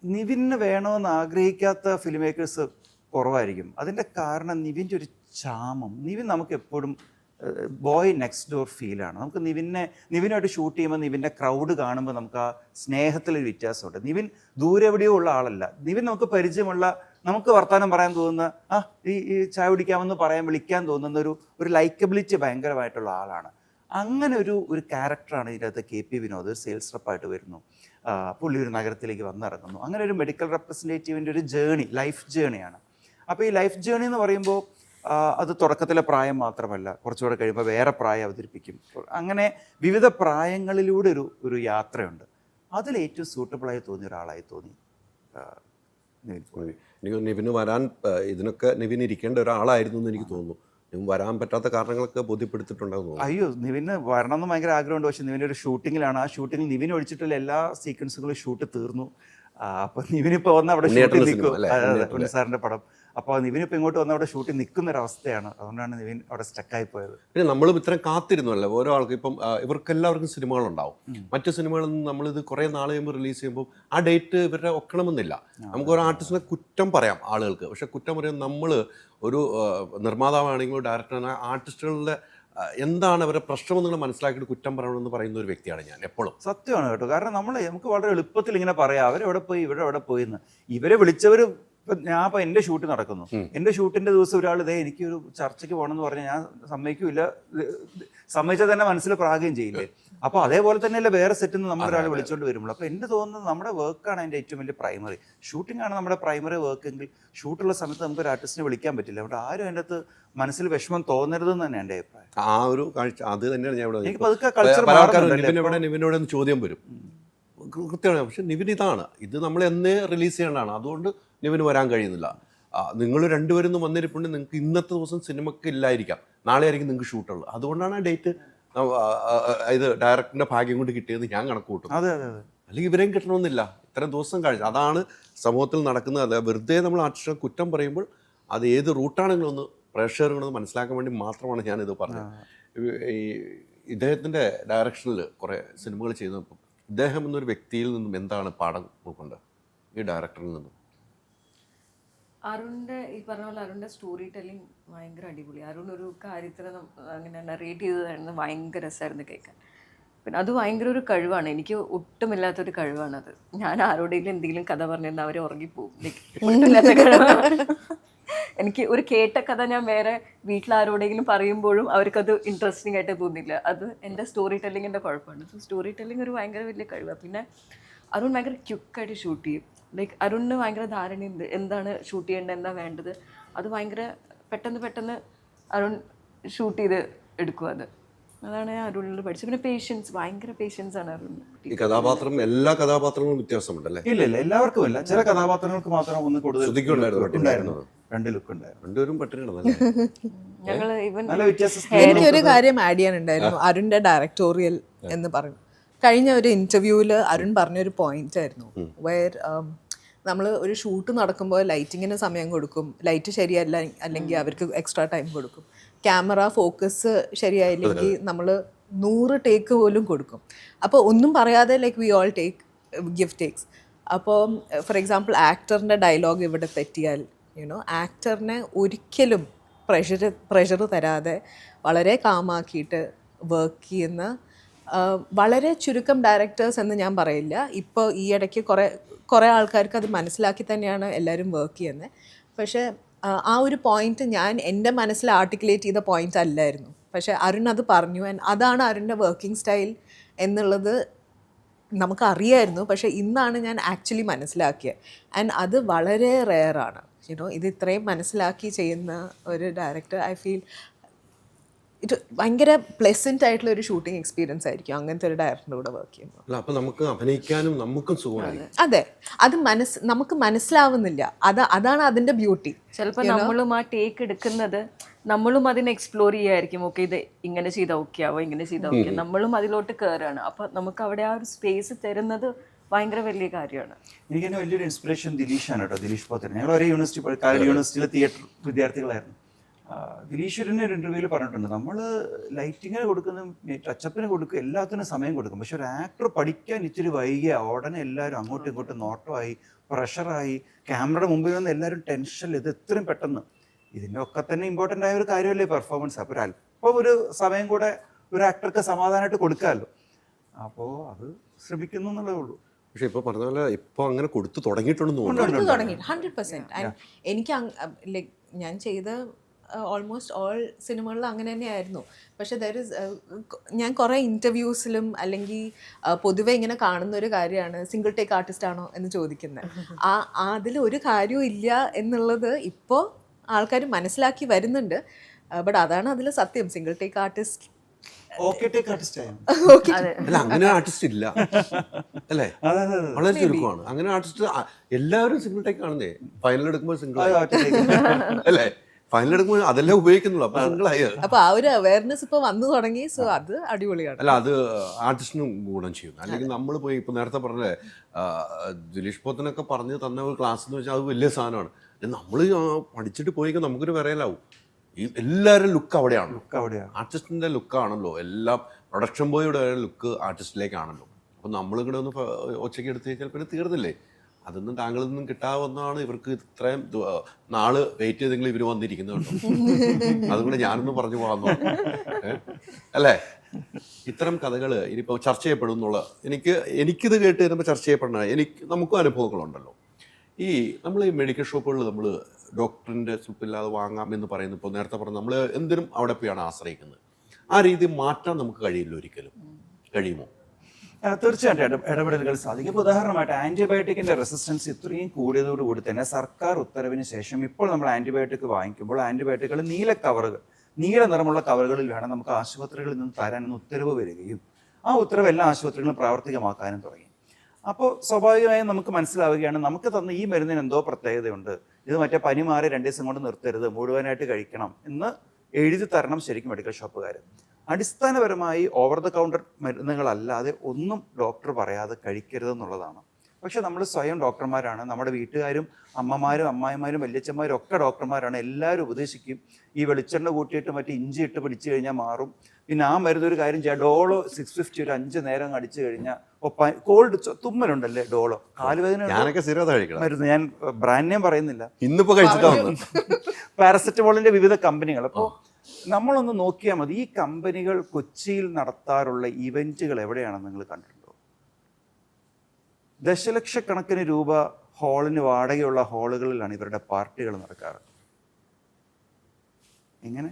നിവിന് വേണമെന്ന് ആഗ്രഹിക്കാത്ത ഫിലിം മേക്കേഴ്സ് കുറവായിരിക്കും. അതിൻ്റെ കാരണം നിവിൻ്റെ ഒരു ചാമം. നിവിൻ നമുക്ക് എപ്പോഴും ബോയ് നെക്സ്റ്റ് ഡോർ ഫീലാണ്. നമുക്ക് നിവിനായിട്ട് ഷൂട്ട് ചെയ്യുമ്പോൾ നിവിൻ്റെ ക്രൗഡ് കാണുമ്പോൾ നമുക്ക് ആ സ്നേഹത്തിലൊരു വ്യത്യാസമുണ്ട്. നിവിൻ ദൂരെ എവിടെയോ ഉള്ള ആളല്ല. നിവിൻ നമുക്ക് പരിചയമുള്ള, നമുക്ക് വർത്തമാനം പറയാൻ തോന്നുന്ന, ഈ ചായ കുടിക്കാമെന്ന് വിളിക്കാൻ തോന്നുന്ന ഒരു ലൈക്കബിലിറ്റി ഭയങ്കരമായിട്ടുള്ള ആളാണ്. അങ്ങനെ ഒരു ക്യാരക്ടറാണ് ഇതിനകത്ത് KP വിനോദ്. ഒരു സെയിൽസ് റെപ്പായിട്ട് വരുന്നു, പുള്ളി ഒരു നഗരത്തിലേക്ക് വന്നിറങ്ങുന്നു. അങ്ങനെ ഒരു മെഡിക്കൽ റെപ്രസെൻറ്റേറ്റീവിൻ്റെ ഒരു ജേണി, ലൈഫ് ജേണിയാണ്. അപ്പോൾ ഈ ലൈഫ് ജേണി എന്ന് പറയുമ്പോൾ അത് തുടക്കത്തിലെ പ്രായം മാത്രമല്ല, കുറച്ചുകൂടെ കഴിയുമ്പോൾ വേറെ പ്രായം അവതരിപ്പിക്കും. അങ്ങനെ വിവിധ പ്രായങ്ങളിലൂടെ ഒരു യാത്രയുണ്ട്. അതിൽ ഏറ്റവും സൂട്ടബിളായി തോന്നിയ ഒരാളായി തോന്നി എനിക്ക്. നിവിന് വരാൻ ഇതിനൊക്കെ നിവിൻ ഇരിക്കേണ്ട ഒരാളായിരുന്നു എന്ന് എനിക്ക് തോന്നുന്നു. നിവിൻ വരാൻ പറ്റാത്ത കാരണങ്ങളൊക്കെ ബോധ്യപ്പെടുത്തിയിട്ടുണ്ടാകുന്നു. അയ്യോ, നിവിന് വരണമെന്ന് ഭയങ്കര ആഗ്രഹമുണ്ട്. പക്ഷേ നിവിൻ്റെ ഒരു ഷൂട്ടിങ്ങിലാണ്. ആ ഷൂട്ടിങ്ങിൽ നിവിൻ ഒഴിച്ചിട്ടുള്ള എല്ലാ സീക്വൻസുകളും ഷൂട്ട് തീർന്നു. അപ്പോൾ നിവിനിപ്പോൾ വന്ന് അവിടെ ഷൂട്ടിൽ നിൽക്കും, ഉണ്ണിസാറിൻ്റെ പടം. അപ്പോൾ നിവിനിപ്പോൾ ഇങ്ങോട്ട് വന്ന് അവിടെ ഷൂട്ടിൽ നിൽക്കുന്നൊരവസ്ഥയാണ്. അതുകൊണ്ടാണ് നിവിൻ അവിടെ സ്റ്റക്കായി പോയത്. പിന്നെ നമ്മളും ഇത്രയും കാത്തിരുന്നല്ലോ ഓരോ ആൾക്ക്. ഇപ്പം ഇവർക്കെല്ലാവർക്കും സിനിമകളുണ്ടാവും. മറ്റു സിനിമകളിൽ നിന്ന് നമ്മളിത് കുറേ നാൾ കഴിയുമ്പോൾ റിലീസ് ചെയ്യുമ്പോൾ ആ ഡേറ്റ് ഇവരുടെ ഒക്കണമെന്നില്ല. നമുക്ക് ഒരു ആർട്ടിസ്റ്റിനെ കുറ്റം പറയാം ആളുകൾക്ക്. പക്ഷെ കുറ്റം പറയാൻ നമ്മൾ ഒരു നിർമ്മാതാവാണെങ്കിലും ഡയറക്ടറാണ്, ആർട്ടിസ്റ്റുകളുടെ എന്താണ് അവരുടെ പ്രശ്നമെന്ന് മനസ്സിലാക്കിയിട്ട് കുറ്റം പറയണമെന്ന് പറയുന്ന ഒരു വ്യക്തിയാണ് ഞാൻ എപ്പോഴും. സത്യമാണ് കേട്ടോ. കാരണം നമുക്ക് വളരെ എളുപ്പത്തിൽ ഇങ്ങനെ പറയാം, അവരെവിടെ പോയി ഇവിടെ പോയി എന്ന്. ഇവരെ വിളിച്ചവർ, ഇപ്പം ഞാൻ ഇപ്പോൾ എൻ്റെ ഷൂട്ട് നടക്കുന്നു, എൻ്റെ ഷൂട്ടിൻ്റെ ദിവസം ഒരാൾ എനിക്കൊരു ചർച്ചയ്ക്ക് പോകണമെന്ന് പറഞ്ഞാൽ ഞാൻ സമ്മതിച്ചാൽ തന്നെ മനസ്സിൽ പ്രാകുകയും ചെയ്യില്ലേ. അപ്പോൾ അതേപോലെ തന്നെയല്ലേ വേറെ സെറ്റിൽ നിന്ന് നമ്മളൊരാൾ വിളിച്ചുകൊണ്ട് വരുമ്പോൾ. അപ്പോൾ എൻ്റെ തോന്നുന്നത് നമ്മുടെ വർക്കാണ് അതിൻ്റെ ഏറ്റവും വലിയ പ്രൈമറി. ഷൂട്ടിംഗ് ആണ് നമ്മുടെ പ്രൈമറി വർക്ക് എങ്കിൽ ഷൂട്ടുള്ള സമയത്ത് നമുക്ക് ഒരു ആർട്ടിസ്റ്റിനെ വിളിക്കാൻ പറ്റില്ല. അവിടെ ആരും അതിൻ്റെ അകത്ത് മനസ്സിൽ വിഷമം തോന്നരുതെന്ന് തന്നെ എൻ്റെ അഭിപ്രായം. ആ ഒരു കാഴ്ച അത് തന്നെയാണ് ഞാൻ എനിക്ക് പതുക്കെ കൾച്ചർ നിവിനോട് ചോദ്യം വരും കൃത്യമാണ്. പക്ഷെ നിവിൻ ഇത് നമ്മൾ എന്നേ റിലീസ് ചെയ്യേണ്ടതാണ്. അതുകൊണ്ട് നിവിന് വരാൻ കഴിയുന്നില്ല. നിങ്ങൾ രണ്ടുപേരും വന്നിരിപ്പുണ്ട്, നിങ്ങൾക്ക് ഇന്നത്തെ ദിവസം സിനിമയ്ക്ക് ഇല്ലായിരിക്കാം, നാളെ ആയിരിക്കും നിങ്ങൾക്ക് ഷൂട്ടുള്ളത്. അതുകൊണ്ടാണ് ആ ഡേറ്റ് ഇത് ഡയറക്ടറിന്റെ ഭാഗ്യം കൊണ്ട് കിട്ടിയത് ഞാൻ കണക്ക് കൂട്ടും. അല്ലെങ്കിൽ ഇവരെയും കിട്ടണമെന്നില്ല, ഇത്രയും ദിവസം കഴിഞ്ഞു. അതാണ് സമൂഹത്തിൽ നടക്കുന്നത്. അത് വെറുതെ നമ്മൾ ആർട്ടിസ്റ്റിനെ കുറ്റം പറയുമ്പോൾ അത് ഏത് റൂട്ടാണെങ്കിലൊന്ന് പ്രേക്ഷകர்களൊന്ന് മനസ്സിലാക്കാൻ വേണ്ടി മാത്രമാണ് ഞാനിത് പറഞ്ഞത്. ഈ ഇദ്ദേഹത്തിൻ്റെ ഡയറക്ഷനിൽ കുറേ സിനിമകൾ ചെയ്യുന്നപ്പം ഇദ്ദേഹം എന്നൊരു വ്യക്തിയിൽ നിന്നും എന്താണ് പാഠം ഉൾക്കൊണ്ടത് ഈ ഡയറക്ടറിൽ നിന്നും? അരുണിൻ്റെ ഈ പറഞ്ഞ പോലെ അരുണിൻ്റെ സ്റ്റോറി ടെല്ലിങ് ഭയങ്കര അടിപൊളി. അരുൺ ഒരു കാര്യത്തിന് അങ്ങനെ നറേറ്റ് ചെയ്തതായിരുന്നു, ഭയങ്കര രസമായിരുന്നു കേൾക്കാൻ. പിന്നെ അത് ഭയങ്കര ഒരു കഴിവാണ്, എനിക്ക് ഒട്ടുമില്ലാത്തൊരു കഴിവാണത്. ഞാൻ ആരോടെങ്കിലും എന്തെങ്കിലും കഥ പറഞ്ഞിരുന്ന അവർ ഉറങ്ങിപ്പോവും. ഒട്ടുമില്ലാത്ത കഴിവാണ് എനിക്ക്. ഒരു കേട്ട കഥ ഞാൻ വേറെ വീട്ടിലാരോടെങ്കിലും പറയുമ്പോഴും അവർക്കത് ഇൻട്രസ്റ്റിംഗ് ആയിട്ട് തോന്നില്ല. അത് എൻ്റെ സ്റ്റോറി ടെല്ലിങ്ങിൻ്റെ കുഴപ്പമാണ്. സോ സ്റ്റോറി ടെല്ലിങ് ഒരു ഭയങ്കര വലിയ കഴിവാണ്. പിന്നെ അരുൺ ഭയങ്കര ക്യുക്കായിട്ട് ഷൂട്ട് ചെയ്യും. ലൈക്ക് അരുണിന് ഭയങ്കര ധാരണയുണ്ട് എന്താണ് ഷൂട്ട് ചെയ്യേണ്ടത്, എന്താ വേണ്ടത്. അത് ഭയങ്കര പെട്ടെന്ന് അരുൺ ഷൂട്ട് ചെയ്ത് എടുക്കും. അതാണ് ഞാൻ അരുണിൽ പഠിച്ചത്. പിന്നെ പേഷ്യൻസ്, ഭയങ്കര പേഷ്യൻസ് ആണ് അരുൺ. ഈ കഥാപാത്രം എല്ലാ കഥാപാത്രങ്ങളും വ്യത്യാസമുണ്ടല്ലേ? ഇല്ല, എല്ലാവർക്കും ഇല്ല. ചില കഥാപാത്രങ്ങൾക്ക് മാത്രം ഒന്ന് കൂടുതൽ രണ്ട് ലുക്ക് ഉണ്ടായിരുന്നു. രണ്ടുപേരും ഞങ്ങൾ ഇവൻ എനിക്കൊരു കാര്യം ആഡ് ചെയ്യാനുണ്ടായിരുന്നു. അരുണിന്റെ ഡയറക്ടോറിയൽ എന്ന് പറഞ്ഞു കഴിഞ്ഞ ഒരു ഇന്റർവ്യൂവിൽ അരുൺ പറഞ്ഞൊരു പോയിന്റ് ആയിരുന്നു. വേർ നമ്മൾ ഒരു ഷൂട്ട് നടക്കുമ്പോൾ ലൈറ്റിങ്ങിന് സമയം കൊടുക്കും, ലൈറ്റ് ശരിയല്ല അല്ലെങ്കിൽ അവർക്ക് എക്സ്ട്രാ ടൈം കൊടുക്കും, ക്യാമറ ഫോക്കസ് ശരിയായില്ലെങ്കിൽ നമ്മൾ 100 ടേക്ക് പോലും കൊടുക്കും. അപ്പോൾ ഒന്നും പറയാതെ like we all give takes. അപ്പോൾ ഫോർ എക്സാമ്പിൾ ആക്ടറിൻ്റെ ഡയലോഗ് ഇവിടെ തെറ്റിയാൽ ആക്ടറിനെ ഒരിക്കലും പ്രഷർ തരാതെ വളരെ കാമാക്കിയിട്ട് വർക്ക് ചെയ്യുന്ന വളരെ ചുരുക്കം ഡയറക്ടേഴ്സ് എന്ന് ഞാൻ പറയില്ല. ഇപ്പോൾ ഈ ഇടയ്ക്ക് കുറേ ആൾക്കാർക്ക് അത് മനസ്സിലാക്കി തന്നെയാണ് എല്ലാവരും വർക്ക് ചെയ്യുന്നത്. പക്ഷേ ആ ഒരു പോയിന്റ് ഞാൻ എൻ്റെ മനസ്സിൽ ആർട്ടിക്കുലേറ്റ് ചെയ്ത പോയിന്റ് അല്ലായിരുന്നു. പക്ഷേ അരുൺ അത് പറഞ്ഞു. ആൻഡ് അതാണ് അരുണിൻ്റെ വർക്കിംഗ് സ്റ്റൈൽ എന്നുള്ളത് നമുക്കറിയായിരുന്നു. പക്ഷേ ഇന്നാണ് ഞാൻ ആക്ച്വലി മനസ്സിലാക്കിയത്. ആൻഡ് അത് വളരെ റെയറാണ്. ഇത് ഇത്രയും മനസ്സിലാക്കി ചെയ്യുന്ന ഒരു ഡയറക്ടർ. ഐ ഫീൽ ഇത് ഭയങ്കര പ്ലെസൻറ്റ് ആയിട്ടുള്ള ഒരു ഷൂട്ടിംഗ് എക്സ്പീരിയൻസ് ആയിരിക്കും അങ്ങനത്തെ ഒരു ഡയറക്ടറിൻ്റെ കൂടെ വർക്ക് ചെയ്യുമ്പോൾ. അല്ല, അപ്പോൾ നമുക്ക് അഭിനയിക്കാനും നമുക്കും സുഖമായിരിക്കും. അതെ, അത് നമുക്ക് മനസ്സിലാവുന്നില്ല. അതാണ് അതിൻ്റെ ബ്യൂട്ടി. ചിലപ്പോൾ നമ്മളും ആ ടേക്ക് എടുക്കുന്നത് നമ്മളും അതിനെ എക്സ്പ്ലോർ ചെയ്യായിരിക്കും. ഓക്കെ, ഇത് ഇങ്ങനെ ചെയ്താൽ ഓക്കെ ആവോ, ഇങ്ങനെ ചെയ്താൽ ഓക്കെ, നമ്മളും അതിലോട്ട് കയറാണ്. അപ്പൊ നമുക്ക് അവിടെ ആ ഒരു സ്പേസ് തരുന്നത് ഭയങ്കര വലിയ കാര്യമാണ്. എനിക്ക് തന്നെ വലിയൊരു ഇൻസ്പിറേഷൻ ദിലീഷാണ് കേട്ടോ. ദിലീഷ് പോത്തൻ. ഞങ്ങൾ ഒരേ യൂണിവേഴ്സിറ്റി കാലടി യൂണിവേഴ്സിറ്റിയിലെ തിയേറ്റർ വിദ്യാർത്ഥികളായിരുന്നു. ദിലീശ്വരൻ്റെ ഒരു ഇൻ്റർവ്യൂവിൽ പറഞ്ഞിട്ടുണ്ട്, നമ്മൾ ലൈറ്റിങ്ങിന് കൊടുക്കുന്ന ടച്ചപ്പിന് കൊടുക്കും, എല്ലാത്തിനും സമയം കൊടുക്കും. പക്ഷെ ഒരു ആക്ടർ പഠിക്കാൻ ഇച്ചിരി വൈകിയ ഉടനെ എല്ലാവരും അങ്ങോട്ടും ഇങ്ങോട്ടും നോട്ടമായി, പ്രഷറായി, ക്യാമറയുടെ മുമ്പിൽ നിന്ന് എല്ലാവരും ടെൻഷനിൽ. ഇത് എത്രയും പെട്ടെന്ന് ഇതിൻ്റെ ഒക്കെ തന്നെ ഇമ്പോർട്ടൻ്റ് ആയ ഒരു കാര്യമല്ലേ പെർഫോമൻസ്. അപ്പോൾ അല്പം ഒരു സമയം കൂടെ ഒരു ആക്ടർക്ക് സമാധാനമായിട്ട് കൊടുക്കാമല്ലോ. അപ്പോൾ അത് ശ്രമിക്കുന്നു എന്നുള്ളതേ ഉള്ളൂ. പക്ഷെ ഇപ്പോൾ പറഞ്ഞ പോലെ ഇപ്പോൾ അങ്ങനെ കൊടുത്തു തുടങ്ങിയിട്ടുണ്ടെന്ന് തോന്നുന്നു. തുടങ്ങി 100%. ആൻഡ് എനിക്ക് ലൈക്ക് ഞാൻ ചെയ്ത ഓൾമോസ്റ്റ് ഓൾ സിനിമകളിൽ അങ്ങനെ തന്നെയായിരുന്നു. പക്ഷെ ഞാൻ കുറേ ഇൻ്റർവ്യൂസിലും അല്ലെങ്കിൽ പൊതുവെ ഇങ്ങനെ കാണുന്ന ഒരു കാര്യമാണ് സിംഗിൾ ടേക്ക് ആർട്ടിസ്റ്റ് ആണോ എന്ന് ചോദിക്കുന്നത്. അതിൽ ഒരു കാര്യവും ഇല്ല എന്നുള്ളത് ഇപ്പോൾ ആൾക്കാർ മനസ്സിലാക്കി വരുന്നുണ്ട്. ബട്ട് അതാണ് അതിൽ സത്യം. സിംഗിൾ ടേക്ക് ആർട്ടിസ്റ്റ് അല്ല, അങ്ങനെ ആർട്ടിസ്റ്റ് ഇല്ല അല്ലേ, വളരെ ചുരുക്കമാണ് അങ്ങനെ ആർട്ടിസ്റ്റ്. എല്ലാവരും സിംഗിൾ ടേക്ക് ആണെന്നേ. ഫൈനൽ എടുക്കുമ്പോൾ സിംഗിൾ അല്ലേ, ഫൈനൽ എടുക്കുമ്പോൾ അതെല്ലാം ഉപയോഗിക്കുന്നുള്ളൂ. അപ്പൊ സിംഗിളായി. അപ്പൊ ആ ഒരു അവയർനെസ് ഇപ്പൊ വന്നു തുടങ്ങി. സോ അത് അടിപൊളിയാണ്. അല്ല, അത് ആർട്ടിസ്റ്റിനും ഗുണം ചെയ്യുന്നു. അല്ലെങ്കിൽ നമ്മൾ പോയി ഇപ്പൊ നേരത്തെ പറഞ്ഞ ദിലീഷ് പോത്തനൊക്കെ പറഞ്ഞു തന്ന ഒരു ക്ലാസ് എന്ന് വെച്ചാൽ അത് വലിയ സാധനമാണ്. നമ്മൾ പഠിച്ചിട്ട് പോയിക്കാൻ നമുക്കൊരു വിറയലാവും. ഈ എല്ലാവരും ലുക്ക് അവിടെയാണ്. ആർട്ടിസ്റ്റിന്റെ ലുക്കാണല്ലോ എല്ലാം. പ്രൊഡക്ഷൻ ബോയുടെ ലുക്ക് ആർട്ടിസ്റ്റിലേക്കാണല്ലോ. അപ്പം നമ്മളിവിടെ ഒന്ന് ഒച്ചയ്ക്ക് എടുത്ത് കഴിഞ്ഞാൽ പിന്നെ തീർന്നില്ലേ. അതൊന്നും താങ്കളിൽ നിന്നും കിട്ടാവുന്നതാണ്. ഇവർക്ക് ഇത്രയും നാള് വെയിറ്റ് ചെയ്തെങ്കിലും ഇവർ വന്നിരിക്കുന്നുണ്ടോ. അതുകൊണ്ട് ഞാനൊന്ന് പറഞ്ഞു പോകാമെന്നോ അല്ലേ. ഇത്തരം കഥകൾ ഇനിയിപ്പോൾ ചർച്ച ചെയ്യപ്പെടും എന്നുള്ള എനിക്കിത് കേട്ട് വരുമ്പോൾ ചർച്ച ചെയ്യപ്പെടണ നമുക്കും അനുഭവങ്ങളുണ്ടല്ലോ. ഈ നമ്മൾ ഈ മെഡിക്കൽ ഷോപ്പുകളിൽ നമ്മൾ ഡോക്ടറിൻ്റെ സ്ലിപ്പില്ലാതെ വാങ്ങാം എന്ന് പറയുന്നു. ഇപ്പോൾ നേരത്തെ പറഞ്ഞ നമ്മൾ എന്തിനും അവിടെ പോയാണ് ആശ്രയിക്കുന്നത്. ആ രീതി മാറ്റാൻ നമുക്ക് കഴിയില്ല. ഒരിക്കലും കഴിയുമോ? തീർച്ചയായിട്ടും ഇടപെടലുകൾ സാധിക്കും. ഇപ്പോൾ ഉദാഹരണമായിട്ട് ആൻറ്റിബയോട്ടിക്കിൻ്റെ റെസിസ്റ്റൻസ് ഇത്രയും കൂടിയതോടുകൂടി തന്നെ സർക്കാർ ഉത്തരവിന് ശേഷം ഇപ്പോൾ നമ്മൾ ആൻറ്റിബയോട്ടിക് വാങ്ങിക്കുമ്പോൾ ആൻറ്റിബയോട്ടിക്കുകൾ നീല നിറമുള്ള കവറുകളിൽ വേണം നമുക്ക് ആശുപത്രികളിൽ നിന്ന് തരാനെന്ന് ഉത്തരവ് വരികയും ആ ഉത്തരവ് എല്ലാ ആശുപത്രികളും പ്രാവർത്തികമാക്കാനും തുടങ്ങി. അപ്പോൾ സ്വാഭാവികമായും നമുക്ക് മനസ്സിലാവുകയാണ്, നമുക്ക് തന്ന ഈ മരുന്നിന് എന്തോ പ്രത്യേകതയുണ്ട്, ഇത് മറ്റേ പനി മാറി 2 ദിവസം കൊണ്ട് നിർത്തരുത്, മുഴുവനായിട്ട് കഴിക്കണം എന്ന് എഴുതി തരണം ശരിക്കും മെഡിക്കൽ ഷോപ്പുകാർ. അടിസ്ഥാനപരമായി ഓവർ ദ കൗണ്ടർ മരുന്നുകളല്ലാതെ ഒന്നും ഡോക്ടർ പറയാതെ കഴിക്കരുതെന്നുള്ളതാണ്. പക്ഷെ നമ്മൾ സ്വയം ഡോക്ടർമാരാണ്. നമ്മുടെ വീട്ടുകാരും അമ്മമാരും അമ്മായിമാരും വല്യച്ഛന്മാരും ഒക്കെ ഡോക്ടർമാരാണ്. എല്ലാവരും ഉപദേശിക്കും ഈ വെളിച്ചെണ്ണ കൂട്ടിയിട്ട് മറ്റേ ഇഞ്ചി ഇട്ട് പിടിച്ചു കഴിഞ്ഞാൽ മാറും. പിന്നെ ആ മരുന്ന് ഒരു കാര്യം ചെയ്യാം, ഡോളോ 650 ഒരു 5 നേരം അടിച്ചു കഴിഞ്ഞാൽ കോൾഡ് തുമ്മലുണ്ടല്ലേ ഡോളോ, കാലുവേദന മരുന്ന്, ഞാൻ ബ്രാൻഡ് നെയിം പറയുന്നില്ല, ഇന്നിപ്പോ കഴിച്ചിട്ടാണ് പാരസെറ്റമോളിന്റെ വിവിധ കമ്പനികൾ. അപ്പോൾ നമ്മളൊന്ന് നോക്കിയാൽ മതി, ഈ കമ്പനികൾ കൊച്ചിയിൽ നടത്താറുള്ള ഇവന്റുകൾ എവിടെയാണെന്ന് നിങ്ങൾ കണ്ടിട്ടുണ്ടോ? ദശലക്ഷക്കണക്കിന് രൂപ ഹാളിന് വാടകയുള്ള ഹാളുകളിലാണ് ഇവരുടെ പാർട്ടികൾ നടക്കാറ്. എങ്ങനെ?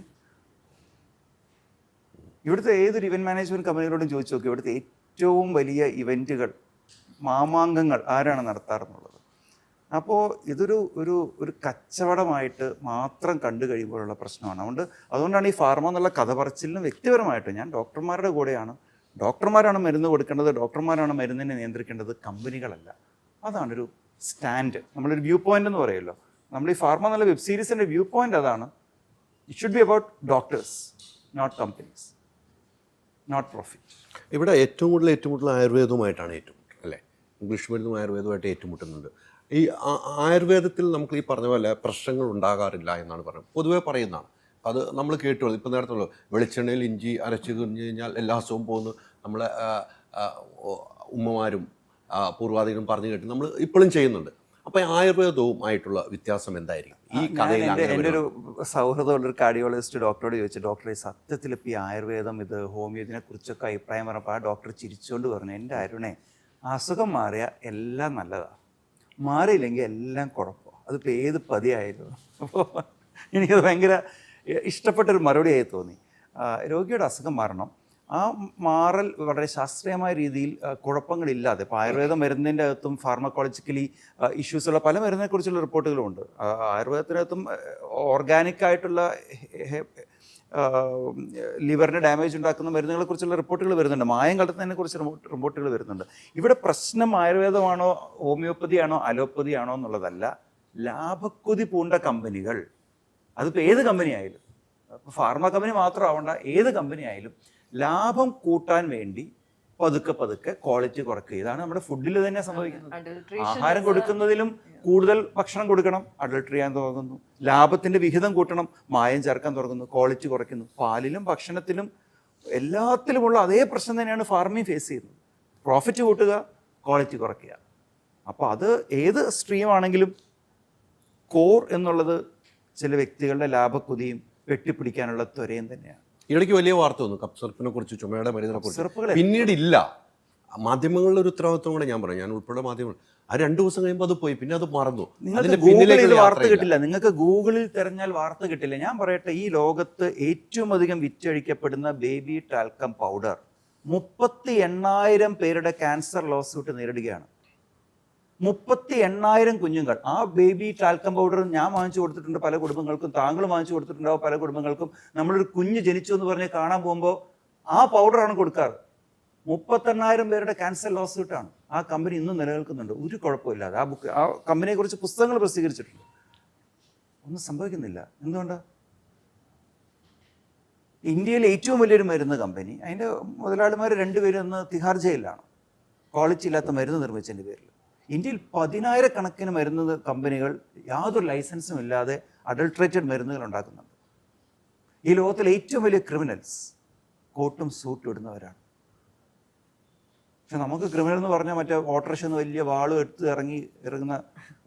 ഇവിടുത്തെ ഏതൊരു ഇവന്റ് മാനേജ്മെന്റ് കമ്പനികളോടും ചോദിച്ചു നോക്കി, ഇവിടുത്തെ ഏറ്റവും വലിയ ഇവന്റുകൾ, മാമാങ്കങ്ങൾ ആരാണ് നടത്താറെന്നുള്ളത്. അപ്പോൾ ഇതൊരു ഒരു ഒരു കച്ചവടമായിട്ട് മാത്രം കണ്ടു കഴിയുമ്പോഴുള്ള പ്രശ്നമാണ്. അതുകൊണ്ടാണ് ഈ ഫാർമ എന്നുള്ള കഥ പറച്ചിലിനും വ്യക്തിപരമായിട്ട് ഞാൻ ഡോക്ടർമാരുടെ കൂടെയാണ്. ഡോക്ടർമാരാണ് മരുന്ന് കൊടുക്കേണ്ടത്, ഡോക്ടർമാരാണ് മരുന്നിനെ നിയന്ത്രിക്കേണ്ടത്, കമ്പനികളല്ല. അതാണൊരു സ്റ്റാൻഡ്, നമ്മളൊരു വ്യൂ പോയിന്റ് എന്ന് പറയുമല്ലോ. നമ്മൾ ഈ ഫാർമ എന്നുള്ള വെബ് സീരീസിൻ്റെ വ്യൂ പോയിന്റ് അതാണ്. It should be about doctors, not companies, not profit. ഇവിടെ ഏറ്റവും കൂടുതൽ ആയുർവേദവുമായിട്ടാണ് ഏറ്റുമുട്ടുന്നത് അല്ലേ. ഇംഗ്ലീഷ് മരുന്നും ആയുർവേദവുമായിട്ട് ഏറ്റുമുട്ടുന്നുണ്ട്. ഈ ആയുർവേദത്തിൽ നമുക്ക് ഈ പറഞ്ഞ പോലെ പ്രശ്നങ്ങൾ ഉണ്ടാകാറില്ല എന്നാണ് പറയുന്നത്, പൊതുവേ പറയുന്നതാണ്. അത് നമ്മൾ കേട്ടുള്ളൂ. ഇപ്പം നേരത്തെ വെളിച്ചെണ്ണയിൽ ഇഞ്ചി അരച്ച് കഴിഞ്ഞ് കഴിഞ്ഞാൽ എല്ലാ അസുഖവും പോകുന്നു. നമ്മളെ ഉമ്മമാരും പൂർവാധികം പറഞ്ഞു കേട്ട് നമ്മൾ ഇപ്പോഴും ചെയ്യുന്നുണ്ട്. അപ്പോൾ ആയുർവേദവും ആയിട്ടുള്ള വ്യത്യാസം എന്തായിരിക്കും ഈ കഥയിൽ? എൻ്റെ ഒരു സൗഹൃദമുള്ളൊരു കാർഡിയോളജിസ്റ്റ് ഡോക്ടറോട് ചോദിച്ചു, ഡോക്ടറെ സത്യത്തിൽ ഇപ്പോൾ ഈ ആയുർവേദം ഇത് ഹോമിയോ ഇതിനെക്കുറിച്ചൊക്കെ അഭിപ്രായം പറഞ്ഞപ്പോൾ ആ ഡോക്ടർ ചിരിച്ചുകൊണ്ട് പറഞ്ഞു, എൻ്റെ അരുണേ, അസുഖം മാറിയ എല്ലാം നല്ലതാണ്, മാറിയില്ലെങ്കിൽ എല്ലാം കുഴപ്പമാണ്, അതിപ്പോൾ ഏത് പതിയായിരുന്നു. അപ്പോൾ എനിക്കത് ഭയങ്കര ഇഷ്ടപ്പെട്ടൊരു മറുപടിയായി തോന്നി. രോഗിയുടെ അസുഖം മാറണം, ആ മാറൽ വളരെ ശാസ്ത്രീയമായ രീതിയിൽ കുഴപ്പങ്ങളില്ലാതെ, ഇപ്പോൾ ആയുർവേദം മരുന്നിൻ്റെ അകത്തും ഫാർമക്കോളജിക്കലി ഇഷ്യൂസുള്ള പല മരുന്നിനെക്കുറിച്ചുള്ള റിപ്പോർട്ടുകളുണ്ട്. ആയുർവേദത്തിനകത്തും ഓർഗാനിക്കായിട്ടുള്ള ലിവറിന് ഡാമേജ് ഉണ്ടാക്കുന്ന മരുന്നുകളെക്കുറിച്ചുള്ള റിപ്പോർട്ടുകൾ വരുന്നുണ്ട്, മായം കലർത്തുന്നതിനെക്കുറിച്ച് റിപ്പോർട്ടുകൾ വരുന്നുണ്ട്. ഇവിടെ പ്രശ്നം ആയുർവേദമാണോ ഹോമിയോപ്പതിയാണോ അലോപ്പതിയാണോ എന്നുള്ളതല്ല, ലാഭക്കൊതി പൂണ്ട കമ്പനികൾ, അതിപ്പോൾ ഏത് കമ്പനി ആയാലും, ഫാർമ കമ്പനി മാത്രമാവണ്ട, ഏത് കമ്പനി ആയാലും ലാഭം കൂട്ടാൻ വേണ്ടി പതുക്കെ ക്വാളിറ്റി കുറയ്ക്കുക. ഇതാണ് നമ്മുടെ ഫുഡിൽ തന്നെ സംഭവിക്കുന്നത്. ആഹാരം കൊടുക്കുന്നതിലും കൂടുതൽ ഭക്ഷണം കൊടുക്കണം, അഡൾട്ടറി ചെയ്യാൻ തുടങ്ങുന്നു. ലാഭത്തിന്റെ വിഹിതം കൂട്ടണം, മായം ചേർക്കാൻ തുടങ്ങുന്നു, ക്വാളിറ്റി കുറയ്ക്കുന്നു. പാലിലും ഭക്ഷണത്തിലും എല്ലാത്തിലുമുള്ള അതേ പ്രശ്നം തന്നെയാണ് ഫാർമിങ് ഫേസ് ചെയ്യുന്നത്. പ്രോഫിറ്റ് കൂട്ടുക, ക്വാളിറ്റി കുറയ്ക്കുക. അപ്പോൾ അത് ഏത് സ്ട്രീം ആണെങ്കിലും കോർ എന്നുള്ളത് ചില വ്യക്തികളുടെ ലാഭക്കുതിയും വെട്ടിപ്പിടിക്കാനുള്ള ത്വരയും തന്നെയാണ്. ഇടയ്ക്ക് വലിയ വാർത്ത വന്നു കപ്പ് സിറപ്പിനെ കുറിച്ച്, ചുമയുടെ മരുന്നിനെ കുറിച്ച്. പിന്നീട് ഇല്ല, മാധ്യമങ്ങളുടെ ഒരു ഉത്തരവാദിത്വം കൂടെ ഞാൻ പറഞ്ഞു, ഞാൻ ഉൾപ്പെടെ മാധ്യമങ്ങൾ, ആ 2 ദിവസം കഴിയുമ്പോൾ അത് പോയി, പിന്നെ അത് മറന്നു. വാർത്ത കിട്ടില്ല, നിങ്ങൾക്ക് ഗൂഗിളിൽ തിരഞ്ഞാൽ വാർത്ത കിട്ടില്ല. ഞാൻ പറയട്ടെ, ഈ ലോകത്ത് ഏറ്റവും അധികം വിറ്റഴിക്കപ്പെടുന്ന ബേബി ടാൽക്കം പൗഡർ 38,000 പേരുടെ ക്യാൻസർ ലോസൂട്ട് നേരിടുകയാണ്. 38,000 കുഞ്ഞുങ്ങൾ. ആ ബേബി ടാൽക്കം പൗഡർ ഞാൻ വാങ്ങിച്ചു കൊടുത്തിട്ടുണ്ട് പല കുടുംബങ്ങൾക്കും, താങ്കൾ വാങ്ങിച്ചു കൊടുത്തിട്ടുണ്ടാവും പല കുടുംബങ്ങൾക്കും. നമ്മളൊരു കുഞ്ഞ് ജനിച്ചു എന്ന് പറഞ്ഞ് കാണാൻ പോകുമ്പോൾ ആ പൗഡറാണ് കൊടുക്കാറ്. 38,000 പേരുടെ ക്യാൻസർ ലോസൂട്ടാണ്. ആ കമ്പനി ഇന്നും നിലനിൽക്കുന്നുണ്ട്, ഒരു കുഴപ്പമില്ലാതെ. ആ കമ്പനിയെക്കുറിച്ച് പുസ്തകങ്ങൾ പ്രസിദ്ധീകരിച്ചിട്ടുണ്ട്. ഒന്നും സംഭവിക്കുന്നില്ല. എന്തുകൊണ്ടാണ്? ഇന്ത്യയിലെ ഏറ്റവും വലിയൊരു മരുന്ന് കമ്പനി, അതിൻ്റെ മുതലാളിമാർ 2 പേരും ഇന്ന് തിഹാർ ജയിലിലാണ്, ക്വാളിറ്റി ഇല്ലാത്ത മരുന്ന് നിർമ്മിച്ചതിൻ്റെ പേരിൽ. ഇന്ത്യയിൽ 10,000 കണക്കിന് മരുന്ന് കമ്പനികൾ യാതൊരു ലൈസൻസും ഇല്ലാതെ അഡൾട്രേറ്റഡ് മരുന്നുകൾ ഉണ്ടാക്കുന്നുണ്ട്. ഈ ലോകത്തിലെ ഏറ്റവും വലിയ ക്രിമിനൽസ് കോട്ടും സൂട്ടും ഇടുന്നവരാണ്. പക്ഷെ നമുക്ക് ക്രിമിനൽ എന്ന് പറഞ്ഞാൽ മറ്റേ ഓട്ടോറിക്ഷ വലിയ വാളും എടുത്ത് ഇറങ്ങുന്ന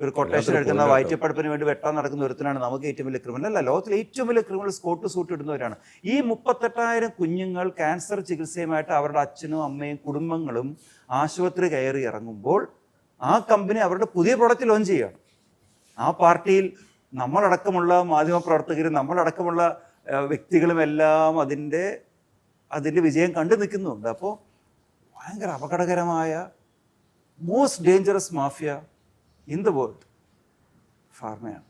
ഒരു കൊട്ടേഷൻ എടുക്കുന്ന വയറ്റിപ്പടുപ്പിന് വേണ്ടി വെട്ടാൻ നടക്കുന്ന ഒരുത്തനാണ് നമുക്ക് ഏറ്റവും വലിയ ക്രിമിനൽ. അല്ല, ലോകത്തിലെ ഏറ്റവും വലിയ ക്രിമിനൽസ് കോട്ട് സൂട്ട് ഇടുന്നവരാണ്. ഈ 38,000 കുഞ്ഞുങ്ങൾ ക്യാൻസർ ചികിത്സയുമായിട്ട് അവരുടെ അച്ഛനും അമ്മയും കുടുംബങ്ങളും ആശുപത്രി കയറി ഇറങ്ങുമ്പോൾ ആ കമ്പനി അവരുടെ പുതിയ പ്രോഡക്റ്റ് ലോഞ്ച് ചെയ്യുകയാണ്. ആ പാർട്ടിയിൽ നമ്മളടക്കമുള്ള മാധ്യമപ്രവർത്തകരും നമ്മളടക്കമുള്ള വ്യക്തികളും എല്ലാം അതിൻ്റെ വിജയം കണ്ടു നിൽക്കുന്നുണ്ട്. അപ്പോൾ ഭയങ്കര അപകടകരമായ most dangerous mafia in the world ഫാർമയാണ്.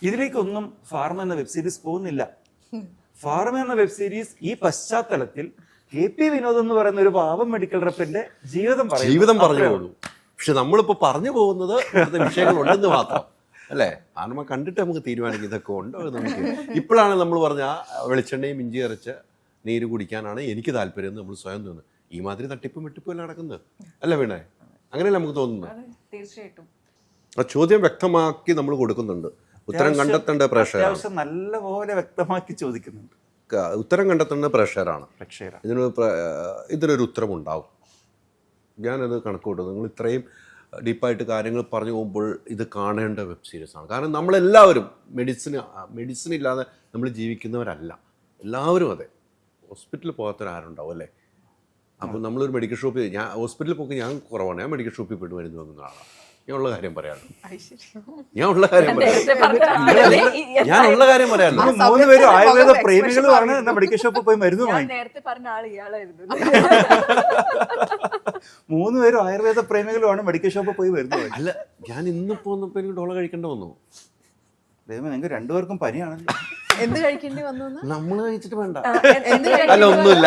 ഇതിലേക്കൊന്നും ഫാർമ എന്ന വെബ് സീരീസ് പോകുന്നില്ല. ഫാർമ എന്ന വെബ് സീരീസ് ഈ പശ്ചാത്തലത്തിൽ KP വിനോദ് എന്ന് പറയുന്ന ഒരു പാവം മെഡിക്കൽ റെപ്പിന്റെ ജീവിതം പറഞ്ഞു. പക്ഷെ നമ്മളിപ്പോൾ പറഞ്ഞു പോകുന്നത് ഇവിടുത്തെ വിഷയങ്ങളുണ്ടെന്ന് മാത്രം അല്ലേ? ആനമ കണ്ടിട്ട് നമുക്ക് തീരുമാനിക്കും ഇതൊക്കെ ഉണ്ടോ നമുക്ക്. ഇപ്പോഴാണ് നമ്മൾ പറഞ്ഞ വെളിച്ചെണ്ണയും ഇഞ്ചി അരച്ച് നീര് കുടിക്കാനാണ് എനിക്ക് താല്പര്യം എന്ന് നമ്മൾ സ്വയം തോന്നുന്നത്. ഈ മാതിരി തട്ടിപ്പും വെട്ടിപ്പും എല്ലാം നടക്കുന്നത് അല്ല വീണേ? അങ്ങനെയല്ല നമുക്ക് തോന്നുന്നത്. തീർച്ചയായിട്ടും ആ ചോദ്യം വ്യക്തമാക്കി നമ്മൾ കൊടുക്കുന്നുണ്ട്. ഉത്തരം കണ്ടെത്തേണ്ട പ്രേക്ഷകരാണ്, നല്ലപോലെ വ്യക്തമാക്കി ചോദിക്കുന്നുണ്ട്. ഉത്തരം കണ്ടെത്തേണ്ട പ്രേക്ഷകരാണ്. ഇതിനൊരു ഉത്തരം ഉണ്ടാവും. ഞാനത് കണക്ക് കൂട്ടും. നിങ്ങൾ ഇത്രയും ഡീപ്പായിട്ട് കാര്യങ്ങൾ പറഞ്ഞു പോകുമ്പോൾ ഇത് കാണേണ്ട വെബ് സീരീസാണ്. കാരണം നമ്മളെല്ലാവരും മെഡിസിൻ ഇല്ലാതെ നമ്മൾ ജീവിക്കുന്നവരല്ല, എല്ലാവരും അതെ. ഹോസ്പിറ്റലിൽ പോകാത്തവരാരുണ്ടാവും അല്ലേ? അപ്പോൾ നമ്മളൊരു മെഡിക്കൽ ഷോപ്പിൽ, ഞാൻ ഹോസ്പിറ്റലിൽ പോയി ഞാൻ കുറവാണ്, ഞാൻ മെഡിക്കൽ ഷോപ്പിൽ പോയിട്ട് മരുന്ന് വാങ്ങുന്ന ആളാണ്. ഞാൻ ഉള്ള കാര്യം പറയാമല്ലോ. ഞാൻ ഉള്ള കാര്യം പറയാമല്ലോ. 3 പേരും ആയുർവേദ പ്രേമികളുമാണ്. മെഡിക്കൽ ഷോപ്പിൽ പോയി മരുന്ന് വാങ്ങി. നേരത്തെ പറഞ്ഞ ആൾ ഇയാളായിരുന്നു. 3 പേരും ആയുർവേദ പ്രേമികളുമാണ് മെഡിക്കൽ ഷോപ്പിൽ പോയി മരുന്ന് വാങ്ങി. അല്ല, ഞാൻ ഇന്ന് പോന്നപ്പോൾ എനിക്ക് ഡോളർ കഴിക്കേണ്ട വന്നു. ദൈവമേ, നിങ്ങൾക്ക് 2 പേർക്കും പനിയാണല്ലോ. എന്ത് കഴിക്കേണ്ടി വന്നു? നമ്മൾ കഴിച്ചിട്ട് വേണ്ട. അല്ല, ഒന്നുമില്ല.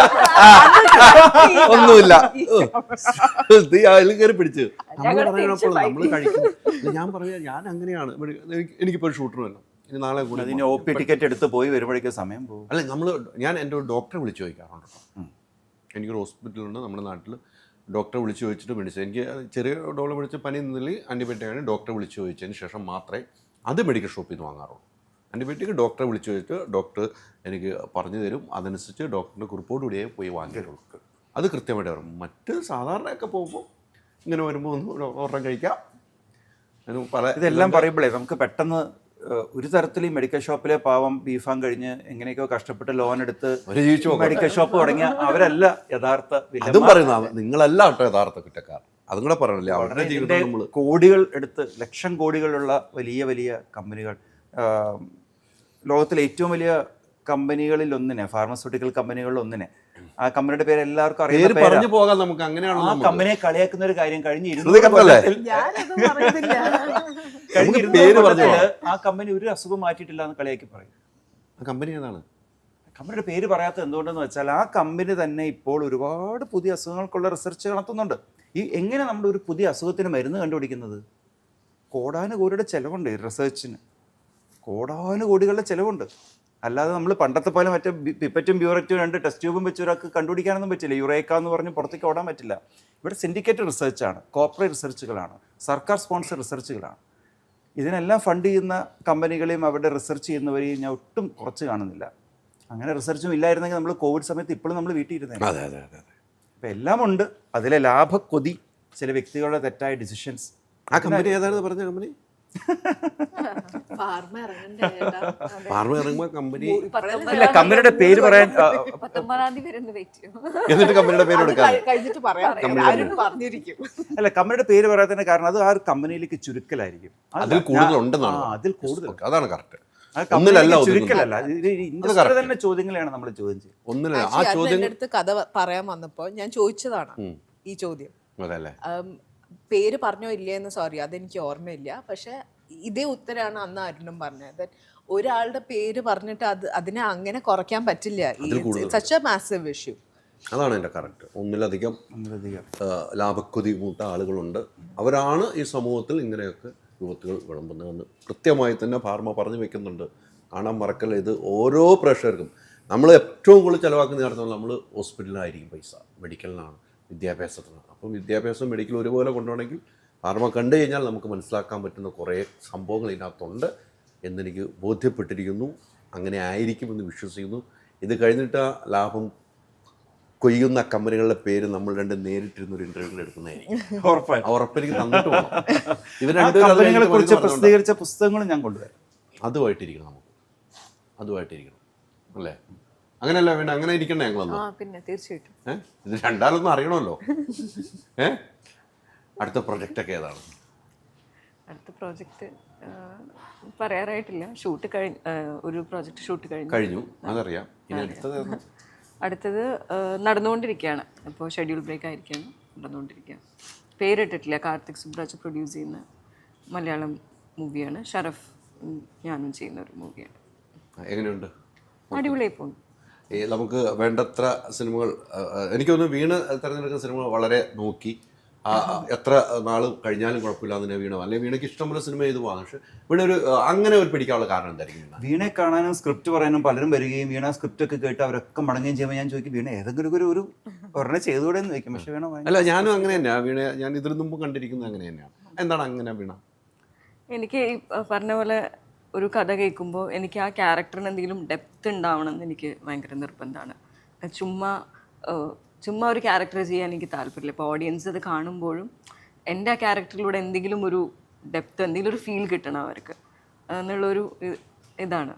കയറി പിടിച്ച് നമ്മൾ പറയുമ്പോൾ നമ്മൾ കഴിക്കുന്നു. ഞാൻ പറയാ, ഞാൻ അങ്ങനെയാണ്. എനിക്കിപ്പോൾ ഒരു ഷൂട്ടർ വരണം, ഇനി നാളെ കൂടി അതിന് OP ടിക്കറ്റ് എടുത്ത് പോയി വരുമ്പോഴേക്കും സമയം പോകും. അല്ല, ഞാൻ എൻ്റെ ഒരു ഡോക്ടറെ വിളിച്ച് ചോദിക്കാറുണ്ട്. എനിക്കൊരു ഹോസ്പിറ്റലുണ്ട് നമ്മുടെ നാട്ടിൽ. ഡോക്ടറെ വിളിച്ച് ചോദിച്ചിട്ട് മെഡിസിൻ, എനിക്ക് ചെറിയ ഡോളർ വിളിച്ച് പനി നിന്നിൽ ആൻറ്റിബയോട്ടിക്കാണ് ഡോക്ടറെ വിളിച്ച് ചോദിച്ചതിന് ശേഷം മാത്രമേ അത് മെഡിക്കൽ ഷോപ്പിൽ നിന്ന് വാങ്ങാറുള്ളൂ. ആൻറ്റിബയോട്ടിക് ഡോക്ടറെ വിളിച്ച് ചോദിച്ചിട്ട് ഡോക്ടർ എനിക്ക് പറഞ്ഞു തരും, അതനുസരിച്ച് ഡോക്ടറിൻ്റെ കുറിപ്പോടുകൂടിയേ പോയി വാങ്ങിയിട്ടുള്ളൂ. അത് കൃത്യമായിട്ട് വരും. മറ്റ് സാധാരണയൊക്കെ പോകുമ്പോൾ ഇങ്ങനെ വരുമ്പോൾ ഒന്ന് ഒരെണ്ണം കഴിക്കാം. പല ഇതെല്ലാം പറയുമ്പോഴേ നമുക്ക് പെട്ടെന്ന് ഒരു തരത്തിൽ ഈ മെഡിക്കൽ ഷോപ്പിലെ പാവം ബീഫാൻ കഴിഞ്ഞ് എങ്ങനെയൊക്കെയോ കഷ്ടപ്പെട്ട് ലോൺ എടുത്ത് മെഡിക്കൽ ഷോപ്പ് തുടങ്ങിയ അവരല്ല യഥാർത്ഥ അതും വില്ലന്മാർ. പറയുന്ന നിങ്ങളല്ല കേട്ടോ യഥാർത്ഥ കുറ്റക്കാർ. അതും കൂടെ പറയണല്ലേ, അവരുടെ ജീവിതം നമ്മൾ കോടികൾ എടുത്ത് ലക്ഷം കോടികളുള്ള വലിയ വലിയ കമ്പനികൾ, ലോകത്തിലെ ഏറ്റവും വലിയ കമ്പനികളിൽ ഒന്നിനെ, ഫാർമസ്യൂട്ടിക്കൽ കമ്പനികളിൽ ഒന്നിനെ, ആ കമ്പനിയുടെ പേര് എല്ലാവർക്കും പേര് അറിയുന്ന പറഞ്ഞു പേരാ. പോകാൻ നമുക്ക് അങ്ങനെയാണ്. ആ കമ്പനിയെ കളിയാക്കുന്ന ഒരു കാര്യം കഴിഞ്ഞ കണ്ടല്ലേ? ഞാനത് പറയുന്നില്ല. പേര് പറഞ്ഞു ആ കമ്പനി ഒരു അസുഖം മാറ്റിയിട്ടില്ല എന്ന് കളിയാക്കി പറയും. ആ കമ്പനി ഏതാണ്? കമ്പനിയുടെ പേര് പറയാത്ത എന്തുകൊണ്ടെന്ന് വെച്ചാൽ ആ കമ്പനി തന്നെ ഇപ്പോൾ ഒരുപാട് പുതിയ അസുഖങ്ങൾക്കുള്ള റിസർച്ച് നടത്തുന്നുണ്ട്. ഈ എങ്ങനെ നമ്മൾ ഒരു പുതിയ അസുഖത്തിന് മരുന്ന് കണ്ടുപിടിക്കുന്നത്? കോടാനുകോടിയുടെ ചിലവുണ്ട് ഈ റിസർച്ചിന്, കോടാനുകോടികളുടെ ചിലവുണ്ട്. അല്ലാതെ നമ്മൾ പണ്ടത്തെ പോലെ മറ്റേ പിപ്പറ്റും ബ്യൂററ്റും 2 ടെസ്റ്റ് ട്യൂബും വെച്ച് ഒരാൾക്ക് കണ്ടുപിടിക്കാനൊന്നും പറ്റില്ല. യുറേക്ക എന്ന് പറഞ്ഞ് പുറത്തേക്ക് ഓടാൻ പറ്റില്ല. ഇവിടെ സിൻഡിക്കേറ്റ് റിസർച്ചാണ്, കോർപ്പറേറ്റ് റിസർച്ചുകളാണ്, സർക്കാർ സ്പോൺസർ റിസർച്ചുകളാണ്. ഇതിനെല്ലാം ഫണ്ട് ചെയ്യുന്ന കമ്പനികളെയും അവരുടെ റിസർച്ച് ചെയ്യുന്നവരെയും ഞാൻ ഒട്ടും കുറച്ച് കാണുന്നില്ല. അങ്ങനെ റിസർച്ചും ഇല്ലായിരുന്നെങ്കിൽ നമ്മൾ കോവിഡ് സമയത്ത് ഇപ്പോഴും നമ്മൾ വീട്ടിൽ ഇരുന്നേ. അതെ അതെ അതെ. അപ്പം എല്ലാം ഉണ്ട്. അതിലെ ലാഭക്കൊതി, ചില വ്യക്തികളുടെ തെറ്റായ ഡിസിഷൻസ്. ആ കമ്പനി ഏതായിരുന്നു പറഞ്ഞ കമ്പനി? ഫാർമ ഇറങ്ങണ്ടേ ഏട്ടാ? ഫാർമ ഇറങ്ങുമ്പോൾ കമ്പനി അല്ല, കമ്പനിയുടെ പേര് പറയാൻ 19-ാം തീയതി വരെ ഒന്ന് വെയിറ്റ് ചെയ്യും. എന്നിട്ട് കമ്പനിയുടെ പേര് എടുക്കാൻ കഴിഞ്ഞിട്ട് പറയാം, ആരും പറഞ്ഞിരിക്കും. അല്ല, കമ്പനിയുടെ പേര് പറയാത്തതിന്റെ കാരണം അത് ആ ഒരു കമ്പനിയിലേക്ക് ചുരുക്കലായിരിക്കും. അതിൽ കൂടുതലുണ്ടെന്നാണ്. അതിൽ കൂടുതൽ. അതാണ് കറക്റ്റ്. ആ ഒന്നിലല്ല കമ്പനിയിലേക്ക് ഒതുങ്ങുന്നത്. ചുരുക്കലല്ല. ഇൻഡസ്ട്രി തന്നെ ചോദ്യങ്ങളെയാണ് നമ്മൾ ചോദ്യം ചെയ്യുന്നത്. ഒന്നില്ല ആ Actually, ചോദ്യം. എൻ്റെ അടുത്ത് കഥ പറയാൻ വന്നപ്പോൾ ഞാൻ ചോദിച്ചതാണ് ഈ ചോദ്യം. അതല്ലേ പേര് പറഞ്ഞോ ഇല്ലേ എന്ന്, സോറി അതെനിക്ക് ഓർമ്മയില്ല. പക്ഷെ ഇതേ ഉത്തരാണ് അന്ന് അരുണും പറഞ്ഞത്. ഒരാളുടെ പേര് പറഞ്ഞിട്ട് അതിനെ അങ്ങനെ കുറയ്ക്കാൻ പറ്റില്ല. Such A massive issue. അതാണ് എൻ്റെ കറക്റ്റ്. ഒന്നിലധികം ലാഭക്കൊതി മൂത്ത ആളുകളുണ്ട്. അവരാണ് ഈ സമൂഹത്തിൽ ഇങ്ങനെയൊക്കെ വിപത്തുകൾ വിളമ്പുന്നതെന്ന് കൃത്യമായി തന്നെ ഫാർമ പറഞ്ഞു വെക്കുന്നുണ്ട്. കാണാൻ മറക്കല്ല. ഇത് ഓരോ പ്രേക്ഷകർക്കും നമ്മൾ ഏറ്റവും കൂടുതൽ ചിലവാക്കുന്ന നടത്തുന്നത് നമ്മൾ ഹോസ്പിറ്റലിലായിരിക്കും പൈസ, മെഡിക്കലിനാണ്, വിദ്യാഭ്യാസത്തിനാണ്. അപ്പം വിദ്യാഭ്യാസവും മെഡിക്കലും ഒരുപോലെ കൊണ്ടുപോകണമെങ്കിൽ ഫാർമ കണ്ടു കഴിഞ്ഞാൽ നമുക്ക് മനസ്സിലാക്കാൻ പറ്റുന്ന കുറേ സംഭവങ്ങൾ ഇതിനകത്തുണ്ട് എന്നെനിക്ക് ബോധ്യപ്പെട്ടിരിക്കുന്നു. അങ്ങനെ ആയിരിക്കുമെന്ന് വിശ്വസിക്കുന്നു. ഇത് കഴിഞ്ഞിട്ട് ആ ലാഭം കൊയ്യുന്ന കമ്പനികളുടെ പേര് നമ്മൾ രണ്ട് നേരിട്ടിരുന്ന ഒരു ഇന്റർവ്യൂവിൽ എടുക്കുന്നതായിരിക്കും. ഉറപ്പെനിക്ക് തന്നിട്ട് പോകണം. ഇവർ കമ്പനികളെ കുറിച്ച് പ്രസിദ്ധീകരിച്ച പുസ്തകങ്ങളും ഞാൻ കൊണ്ടുവരാം. അതുമായിട്ടിരിക്കണം നമുക്ക്, അതുമായിട്ടിരിക്കണം അല്ലേ? അങ്ങനെയല്ല വേണ്ട, അങ്ങനെ ഇരിക്കണേ ഞങ്ങളൊന്ന്. പിന്നെ തീർച്ചയായിട്ടും ഇത് രണ്ടാളൊന്നും അറിയണമല്ലോ. അടുത്ത പ്രൊജക്റ്റൊക്കെ ഏതാണ്? അടുത്ത പ്രോജക്റ്റ് പറയാറായിട്ടില്ല. ഷൂട്ട് ഒരു പ്രോജക്റ്റ് ഷൂട്ട് കഴിഞ്ഞു, അതറിയാം. ഇനി അടുത്തത് നടന്നുകൊണ്ടിരിക്കുകയാണ്. ഇപ്പോൾ ഷെഡ്യൂൾ ബ്രേക്ക് ആയിരിക്കുകയാണ്, നടന്നുകൊണ്ടിരിക്കുകയാണ്. പേരിട്ടിട്ടില്ല. കാർത്തിക് സുബ്രാജ് പ്രൊഡ്യൂസ് ചെയ്യുന്ന മലയാളം മൂവിയാണ്. ഷറഫ് ഞാനും ചെയ്യുന്ന ഒരു മൂവിയാണ്. എങ്ങനെയുണ്ട്? അടിപൊളിയായി പോകുന്നു. നമുക്ക് വേണ്ടത്ര സിനിമകൾ, എനിക്ക് തോന്നുന്നു വീണ തിരഞ്ഞെടുക്കുന്ന സിനിമകൾ വളരെ നോക്കി എത്ര നാൾ കഴിഞ്ഞാലും കുഴപ്പമില്ല എന്ന് വീണ, അല്ലെങ്കിൽ വീണയ്ക്ക് ഇഷ്ടംപോലെ സിനിമ ചെയ്ത് പോകാം. പക്ഷെ വീണ ഒരു അങ്ങനെ ഒരു പിടിക്കാനുള്ള കാരണം എന്തായിരിക്കും? വീണയെ കാണാനും സ്ക്രിപ്റ്റ് പറയാനും പലരും വരികയും വീണ സ്ക്രിപ്റ്റ് ഒക്കെ കേട്ട് അവരൊക്കെ മടങ്ങുകയും ചെയ്യുമ്പോൾ ഞാൻ ചോദിക്കും, വീണ ഏതെങ്കിലും ഒരു ഒരെണ്ണം ചെയ്തുകൂടെ എന്ന് ചോദിക്കും. പക്ഷെ വീണ അല്ല, ഞാനും അങ്ങനെ തന്നെയാണ്. വീണ ഞാൻ ഇതിനു മുമ്പ് കണ്ടിരിക്കുന്നത് അങ്ങനെ തന്നെയാണ്. എന്താണ് അങ്ങനെ വീണ? എനിക്ക് ഈ പറഞ്ഞ പോലെ ഒരു കഥ കേൾക്കുമ്പോൾ എനിക്ക് ആ ക്യാരക്ടറിന് എന്തെങ്കിലും ഡെപ്ത് ഉണ്ടാവണം എന്ന് എനിക്ക് ഭയങ്കര നിർബന്ധമാണ്. ചുമ്മാ ഒരു ക്യാരക്ടർ ചെയ്യാൻ എനിക്ക് താല്പര്യമില്ല. ഇപ്പോൾ ഓഡിയൻസ് അത് കാണുമ്പോഴും എൻ്റെ ആ ക്യാരക്ടറിലൂടെ എന്തെങ്കിലും ഒരു ഡെപ്ത്, എന്തെങ്കിലും ഒരു ഫീൽ കിട്ടണം അവർക്ക് എന്നുള്ളൊരു ഇതാണ്.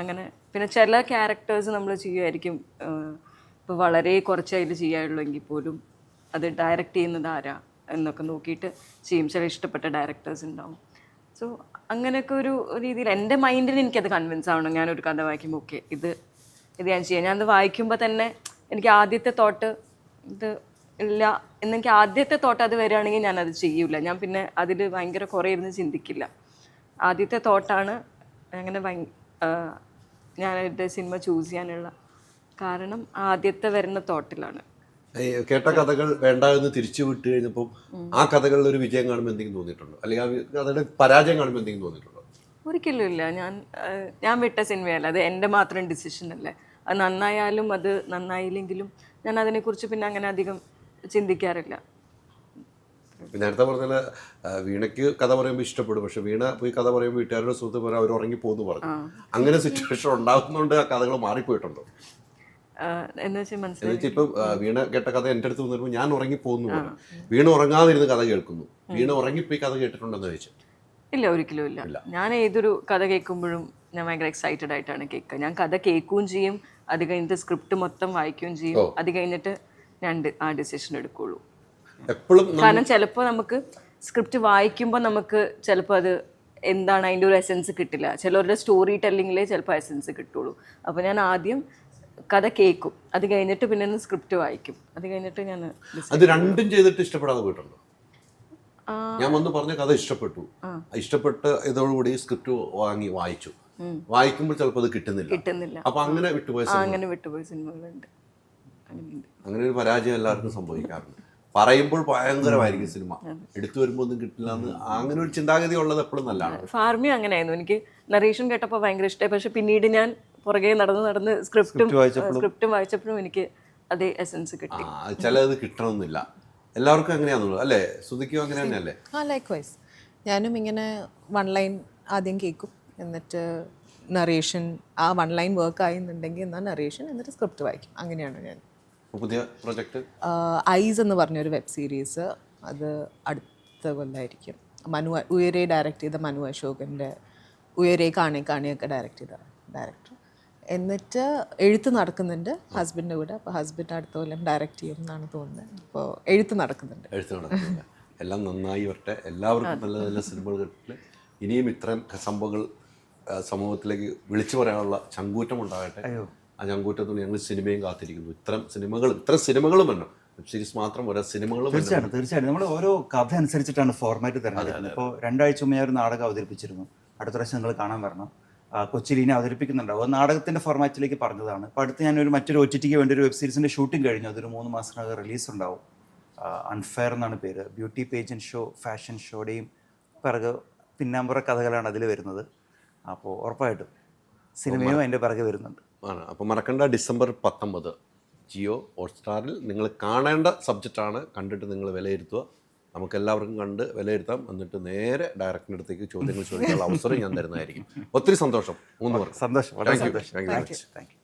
അങ്ങനെ പിന്നെ ചില ക്യാരക്ടേഴ്സ് നമ്മൾ ചെയ്യുമായിരിക്കും, ഇപ്പോൾ വളരെ കുറച്ചായിട്ട് ചെയ്യാറുള്ളൂ എങ്കിൽ പോലും അത് ഡയറക്റ്റ് ചെയ്യുന്നത് ആരാ എന്നൊക്കെ നോക്കിയിട്ട് ചെയ്യും. ചില ഇഷ്ടപ്പെട്ട ഡയറക്ടേഴ്സ് ഉണ്ടാവും. സോ അങ്ങനെയൊക്കെ ഒരു രീതിയിൽ എൻ്റെ മൈൻഡിൽ എനിക്കത് കൺവിൻസ് ആവണം. ഞാനൊരു കഥ വായിക്കുമ്പോൾ ഓക്കെ ഇത് ഞാൻ ചെയ്യാം. ഞാനത് വായിക്കുമ്പോൾ തന്നെ എനിക്ക് ആദ്യത്തെ തോട്ട് ഇത് ഇല്ല എന്നെനിക്ക് ആദ്യത്തെ തോട്ട് അത് വരികയാണെങ്കിൽ ഞാനത് ചെയ്യൂല. ഞാൻ പിന്നെ അതിൽ ഭയങ്കര കുറേ ഇരുന്ന് ചിന്തിക്കില്ല. ആദ്യത്തെ തോട്ടാണ് അങ്ങനെ ഞാൻ എൻ്റെ സിനിമ ചൂസ് ചെയ്യാനുള്ള കാരണം ആദ്യത്തെ വരുന്ന തോട്ടിലാണ്. കേട്ട കഥകൾ വേണ്ട എന്ന് തിരിച്ചു വിട്ട് കഴിഞ്ഞപ്പോൾ ആ കഥകളിൽ ഒരു വിജയം കാണുമ്പോൾ എന്തെങ്കിലും തോന്നിയിട്ടുണ്ടോ? അല്ലെങ്കിൽ ആ കഥയുടെ പരാജയം കാണുമ്പോൾ എന്തെങ്കിലും തോന്നിയിട്ടുണ്ടോ? ഒരിക്കലും ഇല്ല. ഞാൻ വിട്ട സിനിമയല്ല, അത് എൻ്റെ മാത്രം ഡിസിഷൻ അല്ലേ. അത് നന്നായാലും അത് നന്നായില്ലെങ്കിലും ഞാൻ അതിനെക്കുറിച്ച് പിന്നെ അങ്ങനെ അധികം ചിന്തിക്കാറില്ല. നേരത്തെ പറഞ്ഞാൽ വീണയ്ക്ക് കഥ പറയുമ്പോൾ ഇഷ്ടപ്പെടും, പക്ഷെ വീണ പോയി കഥ പറയുമ്പോൾ വീട്ടുകാരുടെ സുഹൃത്ത് പറയാൻ അവർ ഉറങ്ങിപ്പോകുന്നു പറഞ്ഞു. അങ്ങനെ സിറ്റുവേഷൻ ഉണ്ടാകുന്നതുകൊണ്ട് ആ കഥകൾ മാറിപ്പോയിട്ടുണ്ടോ? എന്ന് വെച്ചാൽ മനസ്സിലായി. എന്നുവെച്ചാൽ ഇപ്പം വീണ കേട്ട കഥ എൻ്റെ അടുത്ത് വന്നിരുമ്പോൾ ഞാൻ ഉറങ്ങിപ്പോകുന്നു പോലെ വീണ ഉറങ്ങാതിരുന്ന് കഥ കേൾക്കുന്നു. വീണ ഉറങ്ങിപ്പോയി കഥ കേട്ടിട്ടുണ്ടെന്ന് ചോദിച്ചു. ഇല്ല, ഒരിക്കലും ഇല്ല. ഞാൻ ഏതൊരു കഥ കേൾക്കുമ്പോഴും ഞാൻ ഭയങ്കര എക്സൈറ്റഡ് ആയിട്ടാണ് കേൾക്കുക. ഞാൻ കഥ കേൾക്കുകയും ചെയ്യും, അത് കഴിഞ്ഞിട്ട് സ്ക്രിപ്റ്റ് മൊത്തം വായിക്കുകയും ചെയ്യും, അത് കഴിഞ്ഞിട്ട് ഞാൻ ആ ഡിസിഷൻ എടുക്കുള്ളൂ. എപ്പോഴും കാരണം ചിലപ്പോൾ നമുക്ക് സ്ക്രിപ്റ്റ് വായിക്കുമ്പോൾ നമുക്ക് ചിലപ്പോൾ അത് എന്താണ് അതിൻ്റെ ഒരു എസെൻസ് കിട്ടില്ല. ചിലവരുടെ സ്റ്റോറി ടെല്ലിങ്ങിലേ ചിലപ്പോൾ എസെൻസ് കിട്ടുള്ളൂ. അപ്പോൾ ഞാൻ ആദ്യം കഥ കേൾക്കും, അത് കഴിഞ്ഞിട്ട് പിന്നെ സ്ക്രിപ്റ്റ് വായിക്കും, അത് കഴിഞ്ഞിട്ട് ഞാൻ അത് രണ്ടും ചെയ്തിട്ട് ഇഷ്ടപ്പെടാതെ പോയിട്ടുണ്ടോ? ഞാൻ വന്ന് പറഞ്ഞ കഥ ഇഷ്ടപ്പെട്ടു, ഇഷ്ടപ്പെട്ട് ഇതോടുകൂടി സ്ക്രിപ്റ്റ് വാങ്ങി വായിച്ചു, വായിക്കുമ്പോൾ ചിലപ്പോൾ അത് കിട്ടുന്നില്ല. അപ്പൊ അങ്ങനെ വിട്ടുപോയ സിനിമകളുണ്ട്. അങ്ങനെ ഒരു പരാജയം എല്ലാവർക്കും സംഭവിക്കാറുണ്ട്. പറയുമ്പോൾ ഭയങ്കരമായിരിക്കും സിനിമ, എടുത്തു വരുമ്പോൾ ഒന്നും കിട്ടില്ല എന്ന് അങ്ങനെ ഒരു ചിന്താഗതി ഉള്ളത് എപ്പോഴും നല്ലതാണ്. ഫാർമി അങ്ങനെയായിരുന്നു. എനിക്ക് നറേഷൻ കേട്ടപ്പോൾ ഭയങ്കര ഇഷ്ടമായി. പക്ഷെ പിന്നീട് ഞാൻ പുറകെ നടന്ന് സ്ക്രിപ്റ്റും വായിച്ചപ്പോഴും എനിക്ക് അതേ എസെൻസ് കിട്ടി. ചിലത് കിട്ടണമെന്നില്ല, എല്ലാവർക്കും അങ്ങനെയാണെന്നുള്ളത് അല്ലേ? ശ്രുതിക്കും അങ്ങനെ തന്നെയല്ലേ? ലൈക്ക് വൈസ് ഞാനും ഇങ്ങനെ 1 ലൈൻ ആദ്യം കേൾക്കും, എന്നിട്ട് നറേഷൻ ആ 1 ലൈൻ വർക്ക് ആയെന്നുണ്ടെങ്കിൽ എന്നാൽ നറേഷൻ, എന്നിട്ട് സ്ക്രിപ്റ്റ് വായിക്കും. അങ്ങനെയാണ് ഞാൻ. പുതിയ പ്രൊജക്ട് ഐസ് എന്ന് പറഞ്ഞൊരു വെബ് സീരീസ്, അത് അടുത്ത കൊല്ലമായിരിക്കും. ഉയരെ ഡയറക്റ്റ് ചെയ്ത മനു അശോകൻ്റെ ഉയരെ കാണിയൊക്കെ ഡയറക്റ്റ് ചെയ്ത ഡയറക്ടർ. എന്നിട്ട് എഴുത്ത് നടക്കുന്നുണ്ട് ഹസ്ബൻഡിൻ്റെ കൂടെ. അപ്പോൾ ഹസ്ബൻഡ് അടുത്ത കൊല്ലം ഡയറക്റ്റ് ചെയ്യും എന്നാണ് തോന്നുന്നത്. അപ്പോൾ എഴുത്ത് നടക്കുന്നുണ്ട്. എല്ലാം നന്നായി വരട്ടെ. എല്ലാവർക്കും നല്ല നല്ല സിനിമകൾ കിട്ടില്ല. ഇനിയും ഇത്തരം സംഭവങ്ങൾ സമൂഹത്തിലേക്ക് വിളിച്ചു പറയാനുള്ള ചങ്കൂറ്റം ഉണ്ടാകട്ടെ. ആ ചങ്കൂറ്റത്തോട് ഞങ്ങൾ സിനിമയും കാത്തിരിക്കുന്നു. ഇത്തരം സിനിമകളും വേണം, വെബ് സീരീസ് മാത്രം ഓരോ സിനിമകളും. തീർച്ചയായിട്ടും നമ്മൾ ഓരോ കഥ അനുസരിച്ചിട്ടാണ് ഫോർമാറ്റ് തിരഞ്ഞെടുക്കുന്നത്. ഇപ്പോൾ 2 ആഴ്ച മുന്നേ ഒരു നാടകം അവതരിപ്പിച്ചിരുന്നു, അടുത്ത പ്രാവശ്യം നിങ്ങൾ കാണാൻ വരണം. കൊച്ചിയിൽ ഇനി അവതരിപ്പിക്കുന്നുണ്ടാവും. അത് നാടകത്തിൻ്റെ ഫോർമാറ്റിലേക്ക് പറഞ്ഞതാണ്. ഇപ്പോൾ അടുത്ത് ഞാനൊരു മറ്റൊരു OTT വേണ്ടി ഒരു വെബ് സീരീസിൻ്റെ ഷൂട്ടിംഗ് കഴിഞ്ഞു. അതൊരു 3 മാസത്തിനകം റിലീസ് ഉണ്ടാവും. അൺഫെയർ എന്നാണ് പേര്. ബ്യൂട്ടി പേജൻറ് ഷോ, ഫാഷൻ ഷോയുടെയും പിറകെ പിന്നാമ്പുറ കഥകളാണ് അതിൽ വരുന്നത്. അപ്പോൾ ഉറപ്പായിട്ടും സിനിമയും അതിൻ്റെ പിറകെ വരുന്നുണ്ട്. ആണ്. അപ്പോൾ മറക്കണ്ട, ഡിസംബർ 19 ജിയോ ഹോട്ട്സ്റ്റാറിൽ നിങ്ങൾ കാണേണ്ട സബ്ജക്റ്റാണ്. കണ്ടിട്ട് നിങ്ങൾ വിലയിരുത്തുക. നമുക്കെല്ലാവർക്കും കണ്ട് വിലയിരുത്താം. എന്നിട്ട് നേരെ ഡയറക്ടറിൻ്റെ അടുത്തേക്ക് ചോദ്യങ്ങൾ ചോദിക്കാനുള്ള അവസരം ഞാൻ തരുന്നതായിരിക്കും. ഒത്തിരി സന്തോഷം. 3 പേർക്ക് സന്തോഷം, വളരെ സന്തോഷം. Thank you. Thank you.